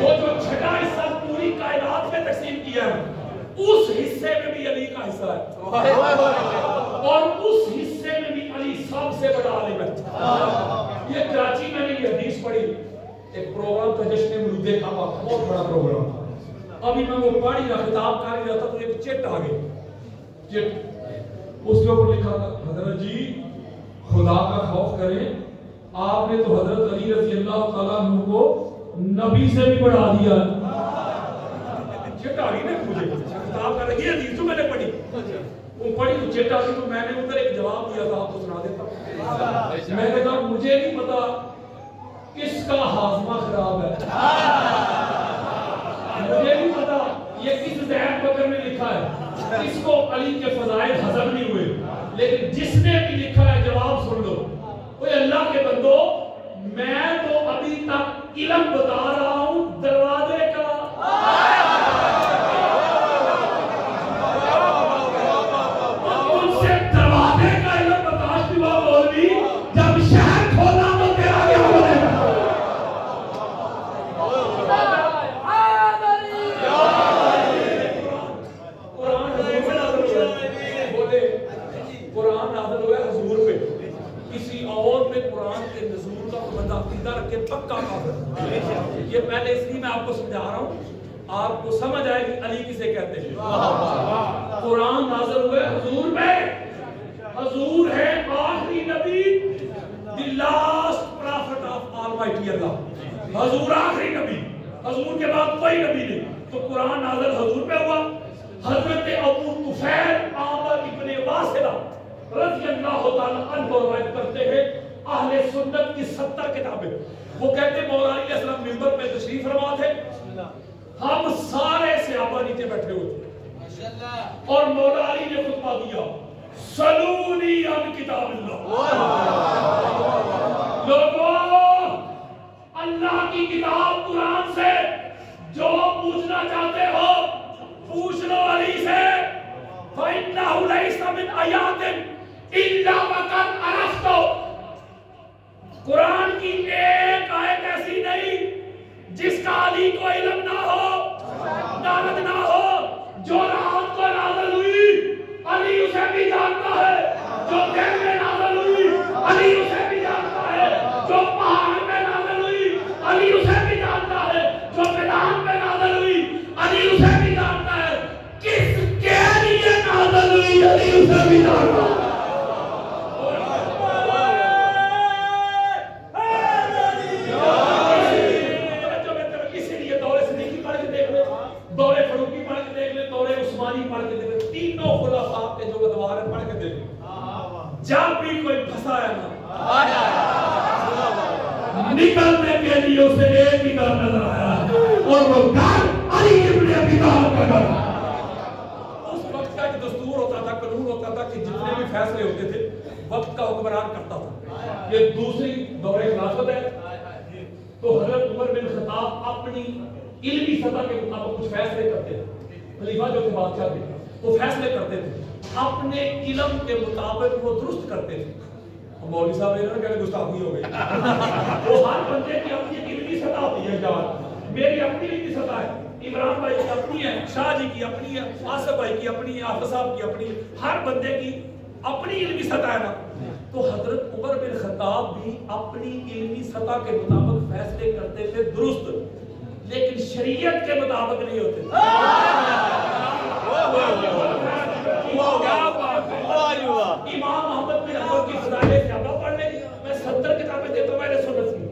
وہ جو چھٹا حصہ پوری کائنات میں تقسیم کیا ہے اس حصے میں بھی علی کا حصہ ہے, اور اس حصے میں بھی علی سب سے بڑا عالم ہے. یہ کراچی میں نے یہ حدیث پڑھی, ایک پروگرام تھا جشن ملودے کا, بہت بڑا پروگرام تھا. ابھی میں وہ پڑھی رہا, خطاب کر رہا تھا تو ایک چٹ آ گئی. چٹ اس کے اوپر لکھا تھا حضرت جی خدا کا خوف کریں، آپ نے تو حضرت علی رضی اللہ تعالیٰ عنہ کو نبی سے بھی بڑھا دیا۔ چٹاڑی نے مجھے کتاب کر رہی حدیث تو میں نے پڑھی، وہ پڑھی تو چٹاڑی تو میں نے ادھر ایک جواب دیا تھا، آپ کو سنا دیتا ہوں۔ میں نے کہا مجھے نہیں پتا کس کا ہاضمہ خراب ہے، مجھے نہیں پتا یہ کس زید بکر نے لکھا ہے، اس کو علی کے فضائل ہضم نہیں ہوئے، لیکن جس نے بھی لکھا ہے جواب سن لو۔ اوے اللہ کے بندو، میں تو ابھی تک علم بتا رہا ہوں دروازے کا، ان سے دروازے کا علم برداشت ہوا مولوی، جب شہر کھولا تو تیرا کیا بولے گا؟ قرآن نازل ہوا ہے حضور پہ، کسی اور پہ قرآن کے نزول کا بندہ عقیدہ رکھے پکا کافر۔ یہ پہلے اس لیے میں آپ کو سمجھا رہا ہوں، آپ کو سمجھ آئے کہ علی کسے کہتے ہیں۔ قرآن نازل ہوئے حضور پہ، حضور ہے آخری نبی، the last prophet of almighty Allah, حضور آخری نبی، حضور کے بعد کوئی نبی نہیں۔ تو قرآن نازل حضور پہ ہوا۔ حضرت ابو طفیل عامر ابن واصلہ رضی اللہ تعالیٰ عنہ روایت کرتے ہیں، اہل سنت کی 70 کتابیں، وہ کہتے ہیں مولا علی علیہ السلام منبر پہ تشریف فرما تھے، ہم سارے صحابہ نیچے بیٹھے ہوئے تھے اور مولا علی نے خطبہ دیا، سلونی عن کتاب اللہ، لوگوں اللہ کی کتاب قرآن سے جو پوچھنا چاہتے ہو پوچھ لو علی سے، فَإِنَّهُ لَيْسَ مِنْ آیَاتٍ إِلَّا وَقَدْ عَرَفْتُ۔ قرآن کی ایک آیت ایسی نہیں جس کا علی کو علم نہ ہو، دانت نہ ہو۔ جو رات کو نازل ہوئی علی اسے بھی جانتا ہے، جو دن میں نازل ہوئی علی اسے بھی جانتا ہے، جو پہاڑ میں نازل ہوئی علی اسے بھی جانتا ہے، جو میدان میں نازل ہوئی علی اسے بھی جانتا ہے، کس کے لیے نازل ہوئی علی اسے بھی جانتا ہے۔ اسی لیے دور صدیقی پڑھ کے دیکھ لیں، دور فاروقی پڑھ کے دیکھ لیں، دور عثمانی پڑھ کے دیکھ لیں، تینوں خلفاء کے جو ادوار ہیں پڑھ کے دیکھ لیں، جب بھی کوئی پھنسا ہے نا نکلنے کے لیے اسے ایک ہی گھر نظر آیا اور وہ گھر علی ابن ابی طالب کا گھر۔ اس وقت کا ایک دستور ہوتا تھا، قانون ہوتا تھا کہ جتنے بھی فیصلے ہوتے تھے وقت کا حکمران کرتا تھا۔ یہ دوسری دور خلافت ہے، تو حضرت عمر بن خطاب اپنی علمی سطح کے مطابق کچھ فیصلے کرتے تھے، خلیفہ جو تھے بادشاہ تھے وہ فیصلے کرتے تھے، اپنے علم کے مطابق وہ درست کرتے تھے۔ مولوی صاحب نے کہا گستاخی ہو گئی، وہ ہر بندے کی اپنی علمی سطح ہوتی ہے، جان میری اپنی علمی سطح ہے، عمران بھائی کی اپنی ہے، شاہ جی کی اپنی ہے، آصف بھائی کی اپنی ہے، آفت صاحب کی اپنی ہے، ہر بندے کی اپنی علمی سطح ہے نا۔ تو حضرت عمر بن خطاب بھی اپنی علمی سطح کے مطابق فیصلے کرتے تھے درست، لیکن شریعت کے مطابق نہیں ہوتے تھے۔ امام محمد بن حنبل کی فضائل صحابہ پڑھ لیں، میں 70 کتابیں دیتا ہوں، میں نے سنت کی،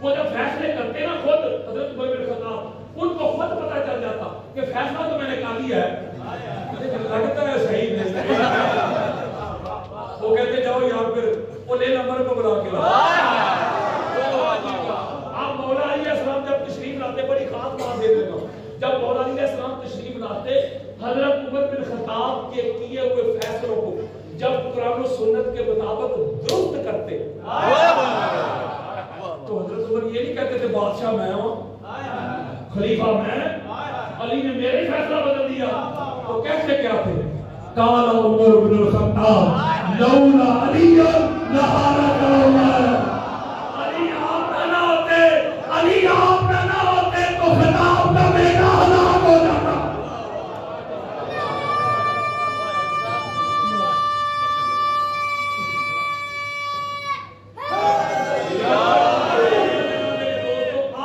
وہ جب فیصلے کرتے نا خود حضرت عمر بن خطاب، ان کو خود پتہ چل جاتا کہ فیصلہ تو میں نے کر لیا ہے لیکن لگتا ہے صحیح نہیں۔ وہ کہتے جاؤ یار پھر وہ لے نمبر کو بلا کے لاؤ۔ آپ مولا علیہ السلام جب تشریف لاتے، بڑی خاص بات دے دیتا ہوں، جب مولا علیہ السلام تشریف لاتے حضرت عمر بن خطاب کے کیے ہوئے فیصلوں کو جب قرآن و سنت کے مطابق درست کرتے تو حضرت عمر یہ نہیں کہتے تھے بادشاہ میں ہوں، خلیفہ میں، علی نے میرے فیصلہ بدل دیا، تو کہتے کیا تھے؟ قال عمر بن الخطاب لولا علی لہارت عمر، علی آپ نہ ہوتے، علی آپ نہ ہوتے تو خطاب کا بیٹا ہلاک ہو جاتا۔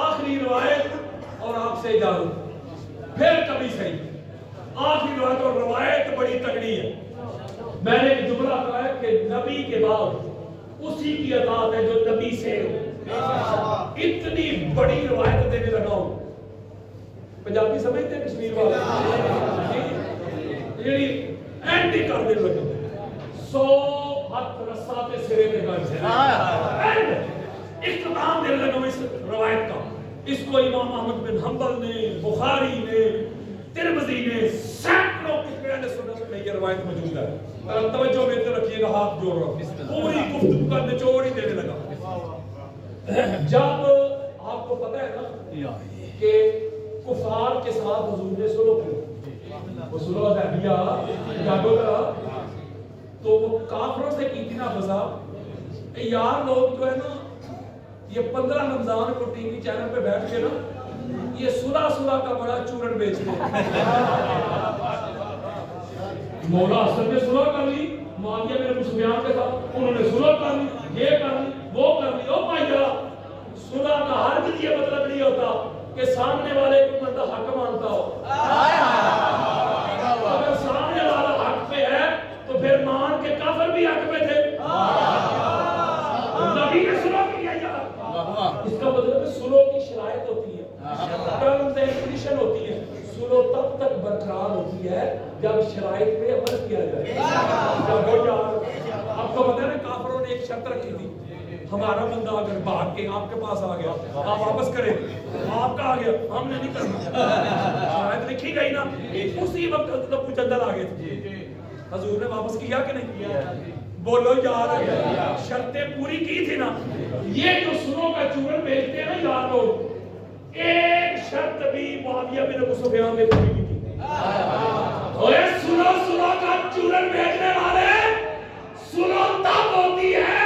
آخری روایت اور آپ سے اجازت، پھر کبھی صحیح، آخری روایت اور روایت بڑی تگڑی ہے۔ ہے. میں نے ایک جملہ کہا ہے کہ نبی کے بعد اسی کی اطاعت ہے جو نبی سے ہو. اتنی بڑی روایت دینے لگا ہوں. پنجابی سمجھتے ہیں کشمیر والے جیڑی اینٹی کر دے لگا 100 ہاتھ رسا تے سرے تے گل سے اختتام دے لگا اس روایت کا. اس کو امام احمد بن حنبل نے، بخاری نے، ترمذی نے، سینکڑوں کتابوں نے سنت میں یہ روایت موجود ہے. اور توجہ میں تو رکھیے گا، ہاتھ جوڑ رہا پوری گفتگو کا نچوڑ ہی دینے لگا. جب آپ کو پتہ ہے نا کہ کفار کے ساتھ حضور نے سلو کیا، وہ سلو حدیبیہ جاگو تھا، تو وہ کافروں سے کی تھی نا فضا. یار لوگ جو ہے نا یہ 15 رمضان کو ٹی وی چینل پہ بیٹھ کے نا یہ صلح کا بڑا چورن بیچتے ہیں. مولا حسن نے صلح کر لی معاویہ بن ابو سفیان کے ساتھ، انہوں نے صلح کر لی، یہ کر لی، وہ کر لی. او بھائی جا، صلح کا ہرگز یہ مطلب نہیں ہوتا کہ سامنے والے کو بندہ حق مانتا ہو. اگر سامنے والا حق پہ ہے تو پھر مان کے کافر بھی حق پہ تھے. نبی نے صلح کیا یار. اس کا مطلب ہے صلح کی شرائط ہوتی ہے، ٹرمز اینڈ کنڈیشن ہوتی ہے. صلح تب تک برقرار ہوتی ہے جب شرائط پہ عمل کیا جائے. جب وہ یار آپ کو پتہ ہے نا کافروں نے ایک شرط رکھی تھی، ہمارا بندہ اگر بھاگ کے آپ کے پاس آ گیا آپ واپس کریں، آپ کا آ گیا ہم نے نہیں کرنا. شرائط لکھی گئی نا، اسی وقت تو کچھ اندر آ گئے تھے. حضور نے واپس کیا کہ نہیں کیا؟ بولو یار، شرطیں پوری کی تھی نا. یہ جو سنوں کا چورن بیچتے ہیں نا یار لوگ، ایک شرط بھی معاویہ بن ابو سفیان نے پوری کی تھی. اوے سنو کا چورن بیچنے والے، سنو تب ہوتی ہے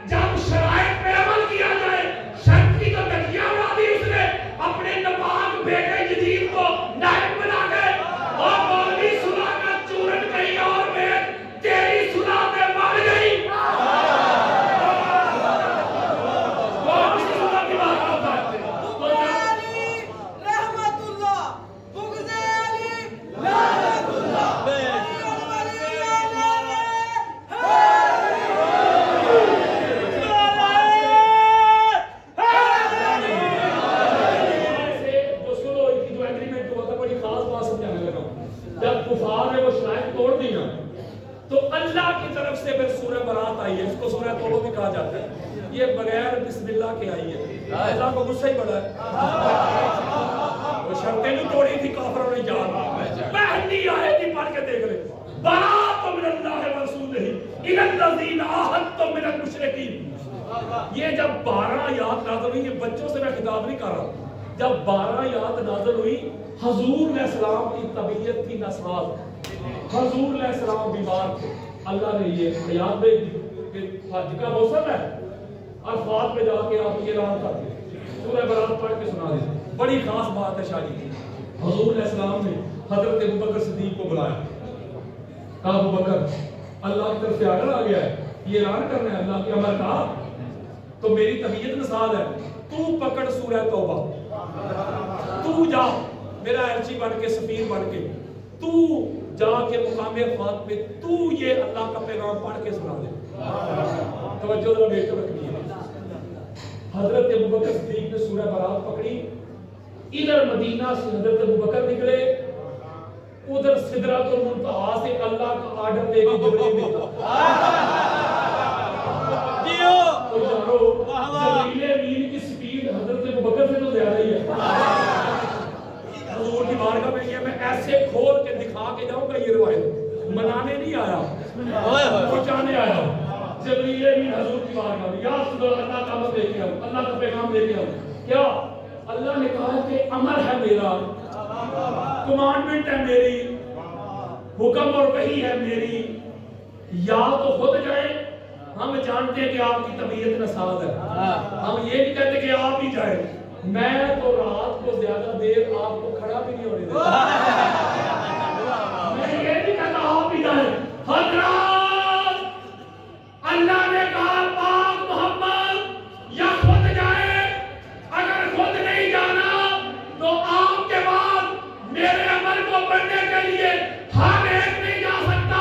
جب شرائط پہ عمل کیا جائے. شرط کی تو تکیہ اڑا دی اس نے اپنے نپاک بیٹے جدید کو نائب بنا کے. اور مولوی سنہ کا چورن کہیں اور بیچ، تیری سنہ پہ مر گئی. کون سی سنہ کی بات کرتا ہے؟ رحمت اللہ، بغض علی لعنت اللہ. کفار نے وہ شرائط توڑ دی نا تو اللہ کی طرف سے پھر سورہ برات آئی ہے. اس کو سورہ توبہ بھی کہا جاتا ہے. یہ بغیر بسم اللہ کے آئی ہے. اللہ کو غصہ ہی بڑا ہے. وہ شرطیں نہیں توڑی تھی کافروں نے جان. پہلی آیت ہی پڑھ کے دیکھ لے، برات من اللہ ورسولہ الی الذین عاہدتم من المشرکین. یہ جب 12 آیات نازل ہوئی، یہ بچوں سے میں خطاب نہیں کر رہا. جب 12 آیات نازل ہوئی، حضور علیہ السلام کی طبیعت تھی ناساز، حضور علیہ السلام بیمار تھے. اللہ نے یہ آیات بھیج دی کہ حج کا موسم ہے، عرفات پہ جا کے آپ یہ اعلان کر دیں، سورہ برات پڑھ کے سنا دیں. بڑی خاص بات ہے شادی کی. حضور علیہ السلام نے حضرت ابوبکر صدیق کو بلایا، کہا ابوبکر اللہ کی طرف سے آرڈر آ گیا ہے، یہ اعلان کرنا ہے اللہ کے امر کا. تو میری طبیعت ناساز ہے، تو پکڑ سورہ توبہ، تو جا میرا ایلچی بن کے، سفیر بن کے، تو جا کے مقام عرفات پہ تو یہ اللہ کا پیغام پڑھ کے سنا دے. توجہ ذرا بیٹھ رکھنی ہے. حضرت ابوبکر صدیق نے سورہ برات پکڑی. ادھر مدینہ سے حضرت ابوبکر نکلے، ادھر سدرۃ المنتہا سے اللہ کا آرڈر لے کے جبریل جبریل امین کی سپیڈ حضرت ابوبکر سے تو زیادہ ہی ہے. حضور کی بارگاہ میں یہ میں ایسے کھول کے دکھا کے جاؤں گا. یہ روایت منانے نہیں آیا، پہنچانے آیا. جبریل امین حضور کی بارگاہ میں، یا رسول اللہ، اللہ کا امر لے کے آؤں، اللہ کا پیغام لے کے آؤں. کیا اللہ نے کہا کہ امر ہے میرا، کمانڈمنٹ ہے میری، حکم اور وحی ہے میری. یا تو خود جائیں، ہم جانتے ہیں کہ آپ کی طبیعت ناساز ہے، ہم یہ نہیں کہتے کہ آپ ہی جائیں. میں تو رات کو زیادہ دیر آپ کو کھڑا بھی نہیں ہونے دیتا. میں یہ نہیں کہتا آپ ہی جائیں. حضرات اللہ نے کہا پاک محمد یا خود جائے، اگر خود نہیں جانا تو آپ کے بعد میرے عمل کو پڑھنے کے لیے ہر ایک نہیں جا سکتا.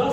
10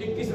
21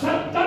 70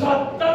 70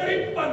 53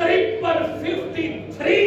53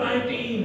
19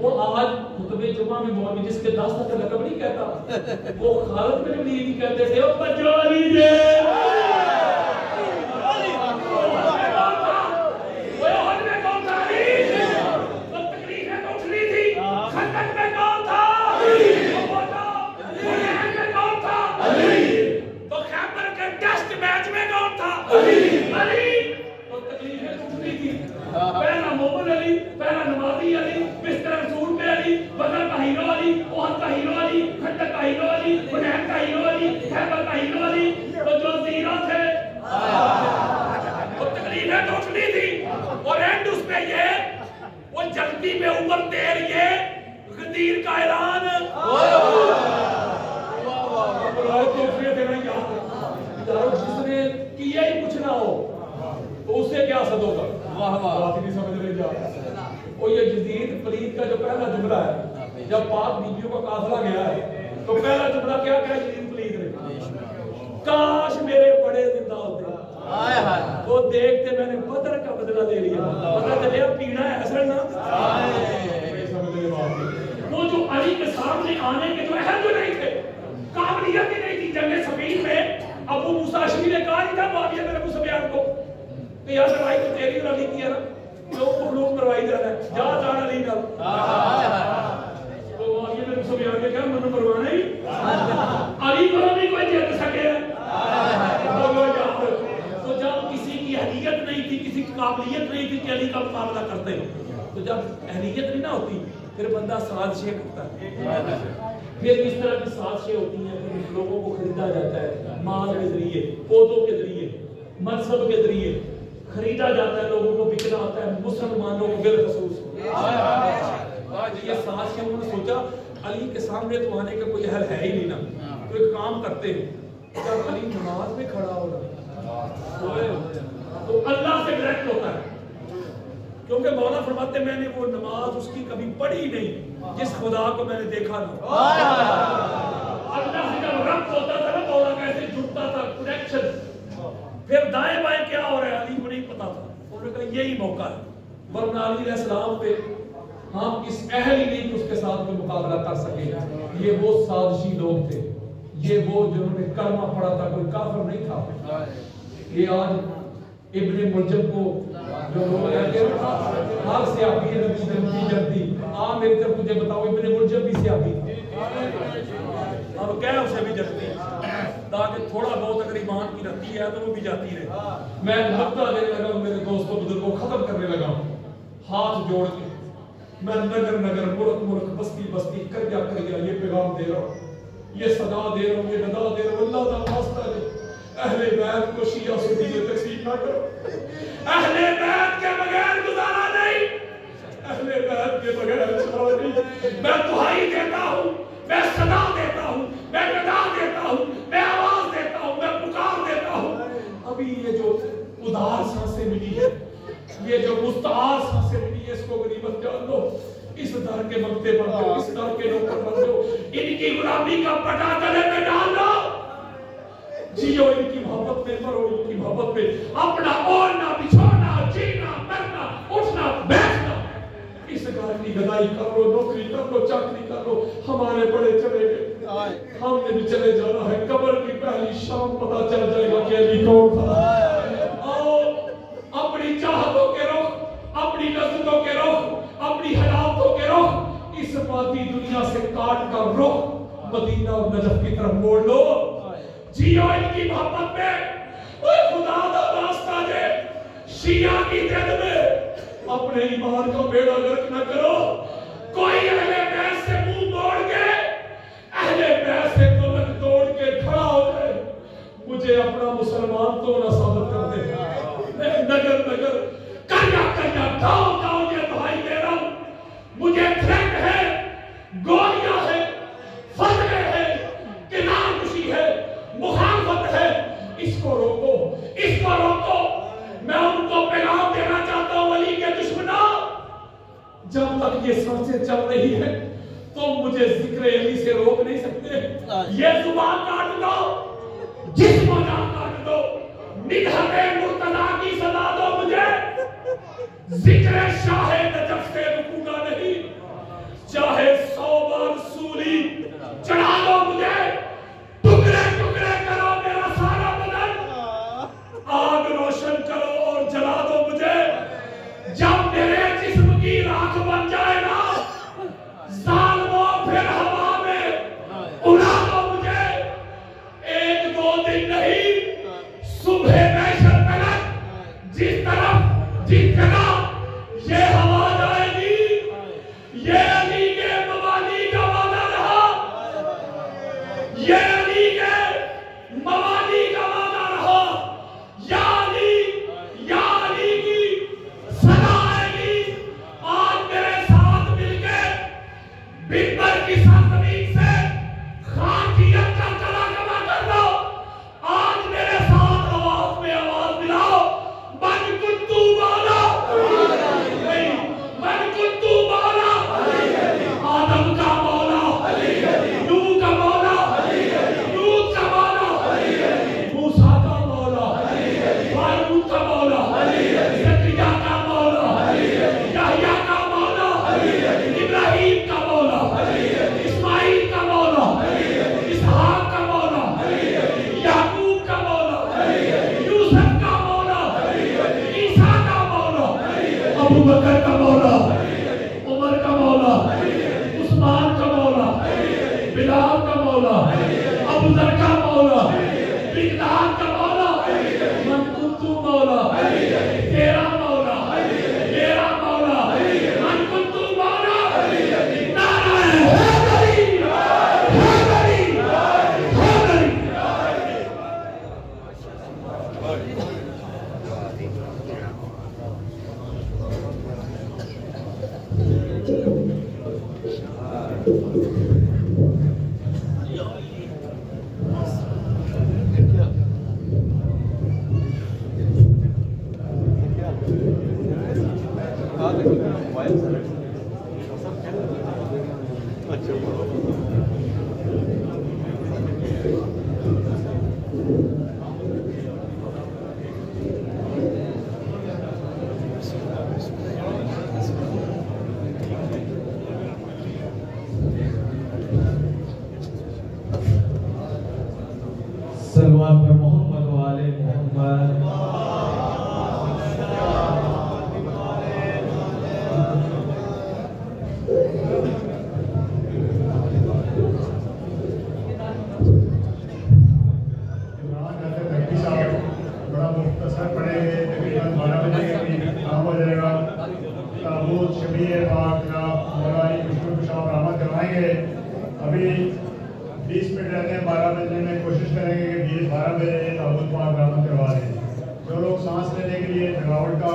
وہ آج خطبے جمعہ میں مولوی جس کے 10 تک لقب نہیں کہتا، وہ خالد بن ولید نہیں کہتے تھے وہ پجولی جے پہلا مومن علی، پہلا نمازی علی، بستر رسول پہ علی، بدر کا ہیرو علی، احد کا ہیرو علی، خندق کا ہیرو علی، حنین کا ہیرو علی، خیبر کا ہیرو علی، تو جو زیرو تھے وہ تکلیفیں ٹوٹلی تھی، اور اینڈ اس پہ یہ وہ جلدی میں اوپر تیر یہ غدیر کا اعلان جس نے کیا ہی کچھ نہ ہو تو اس سے کیا صد ہوگا؟ بات نہیں سمجھ رہے جا وہ یہ جدید پلید کا جو پہلا جملہ ہے، جب پاک بیبیوں کا قافلہ گیا ہے تو پہلا جملہ کیا کہا جدید پلید نے؟ کاش میرے بڑے زندہ ہوتے، وہ دیکھتے میں نے بدر کا بدلہ لے لیا، پتہ چلے پیڑا ہے اصل نہ وہ جو علی کے سامنے آنے کے جو اہل جو نہیں تھے، قابلیت ہی نہیں تھی۔ جنگ صفین میں ابو موسیٰ اشعری نے کہا نہیں تھا معاویہ بن ابو سفیان کو کہ یا لڑائی تو تیری اور علی کی ہے نا، جو مخلوق مروائی جا رہا ہے، جا جان علی نال تو معاویہ بن ابو سفیان نے کہا منو مروانا ہی علی کو نہیں کوئی جیت سکے۔ تو جب کسی کی اہلیت نہیں تھی، کسی کی قابلیت نہیں تھی کہ علی کا مقابلہ کرتے، تو جب اہلیت نہیں نہ ہوتی پھر بندہ سازشیں کرتا ہے، پھر اس طرح کی سازشیں ہوتی ہیں، پھر لوگوں کو خریدا جاتا ہے، مال کے ذریعے، عہدوں کے ذریعے، منصب کے ذریعے خریدا جاتا ہے، لوگوں کو بکنا ہوتا ہے، مسلمانوں کو بالخصوص یہ سازشیں انہوں نے سوچا علی کے سامنے تو آنے کا کوئی اہل ہے ہی نہیں نا، تو ایک کام کرتے ہیں، جب علی نماز میں کھڑا ہو رہا تو اللہ سے ڈائریکٹ ہوتا ہے، کیونکہ مولا فرماتے میں نے وہ نماز اس کی کبھی پڑھی نہیں جس خدا کو میں نے دیکھا نہ۔ اللہ سے جب ربط ہوتا تھا نا مولا کیسے جڑتا تھا، کنیکشن، پھر دائیں بائیں کیا ہو رہا ہے علی کو نہیں پتا تھا، انہوں نے کہا یہی موقع ہے، ورنہ علی علیہ السلام پہ ہم اس اہل ہی نہیں کہ اس کے ساتھ کوئی مقابلہ کر سکے۔ یہ وہ سازشی لوگ تھے، یہ وہ جنہوں نے کلمہ پڑھا تھا، کوئی کافر نہیں تھا۔ یہ آج ابن ملجم کو جو لوگ کہتے ہیں ہر سیابی ہے نبی سے نبی جلدی، میری طرف مجھے بتاؤ ابن ملجم بھی سیابی تھا، اب کہہ اسے بھی جلدی تاکہ تھوڑا بہت اگر ایمان کی رتی ہے تو وہ بھی جاتی رہے۔ میں نقطہ دینے لگا ہوں، میرے دوستوں بزرگوں ختم کرنے لگا ہوں، ہاتھ جوڑ کے میں نگر نگر ملک ملک بستی بستی کریا کریا یہ پیغام دے رہا ہوں، یہ صدا دے رہا ہوں، یہ ندا دے رہا ہوں، اللہ کا واسطہ ہے اہل بیت کو شیعہ سنی میں تقسیم نہ کرو، اہل بیت کے بغیر گزارا نہیں، اہل بیت کے بغیر چلا نہیں۔ میں دہائی دیتا ہوں، میں صدا دیتا ہوں، میں ندا دیتا ہوں، میں آواز دیتا ہوں، میں پکار دیتا ہوں۔ ابھی یہ جو ادار سانسیں ملی ہے، یہ جو مستعار سانسیں ملی ہے، اس کو غنیمت جان لو، اس در کے مغتے بن دو، اس در کے نوکر بن دو، ان کی غلامی کا پٹا گلے میں ڈال دو، جیو ان کی محبت میں، مرو ان کی محبت میں، اپنا اوڑھنا بچھونا، جینا مرنا، اٹھنا بیٹھنا، اس گھر کی گدائی کر لو، نوکری کر لو، چاکری کر لو، ہمارے بڑے چلے گئے، ہم نے بھی چلے جانا ہے، قبر کی پہلی شام پتہ چل جائے گا کہ علی کون تھا۔ آؤ اپنی چاہتوں کے رخ، اپنی لذتوں کے رخ، اپنی حلاوتوں کے رخ اس مادی دنیا سے کاٹ کر رخ مدینہ اور نجف کی طرف موڑ لو، جیو ان کی محبت میں۔ اے خدا دا واسطہ دے شیعہ کی دل میں اپنے ایمان کا بیڑا غرق نہ کرو، کوئی اہل بیت سے منہ موڑ کے، اہل بیت سے کمر توڑ کے کھڑا ہو جائے، مجھے اپنا مسلمان تو نہ ثابت کر دے۔ میں نگر نگر کریا کریا گاؤں گاؤں یہ دعائی دے رہا ہوں، مجھے تھریٹ ہے، گولیاں ہے، فتوے ہے، کنار کشی ہے، مخالفت ہے، اس کو روکو، اس کو روکو۔ میں ان کو پیغام دینا چاہتا ہوں علی کے دشمنوں، جب تک یہ سانسیں چل رہی ہے تو مجھے ذکر علی سے روک نہیں سکتے۔ یہ زبان کاٹ دو، جسم و جان کاٹ دو، مدحت مرتضیٰ کی سزا دو مجھے، ذکر شاہ نجف سے رکوں گا نہیں، چاہے 100 بار سولی چڑھا دو مجھے، ٹکڑے ٹکڑے کرو میرا سارا بدن، آگ روشن کرو اور جلا دو مجھے، جب میرے جسم کی راکھ بن جائے نا ظالموں پھر ہوا میں اڑا دو مجھے، 1-2 دن نہیں، صبح محشر تلک جس طرف جس جگہ یہ ہوا جائے گی، یہ علی کے موالی کا وعدہ رہا، یہ علی کے موالی کا وعدہ رہا، یا علی کی صدا آئے گی، آج میرے ساتھ مل کے منبر کی سرزمین سے خاکیت کا کلا کما کر دو، آج میرے ساتھ آواز میں آواز ملاؤ، من کنتو مولا، من کنتو مولا، آدم کا مولا، نوح کا مولا، لوط کا مولا، موسیٰ کا مولا، ہارون کا مولا، زکریا کا مولا، یحییٰ کا مولا، ابراہیم کا مولا، اسماعیل کا مولا، اسحاق کا مولا، یعقوب کا مولا، یوسف کا مولا، عیسیٰ کا مولا، ابو بکر کا مولا، عمر کا مولا، عثمان کا مولا، بلال کا مولا، ابو ذر کا مولا، بغداد کا مولا، من کنتو مولا، تیرا مولا، میرا مولا، من کنتو مولا، نعرہ حیدری، حیدری، حیدری۔ صلوات پر محمد و آل محمد۔ بڑا مختصر پڑھیں گے، تقریباً 12 بجے کے قریب کام ہو جائے گا۔ تابوت شبیر پاک جناب مولانا مشکل کشاف برآمد کروائیں گے۔ ابھی 20 منٹ رہتے ہیں 12 بجے میں، کوشش کریں گے کہ 12 بجے تابوت پاک برآمد کروا دیں۔ جو لوگ سانس لینے کے لیے تھکاوٹ کا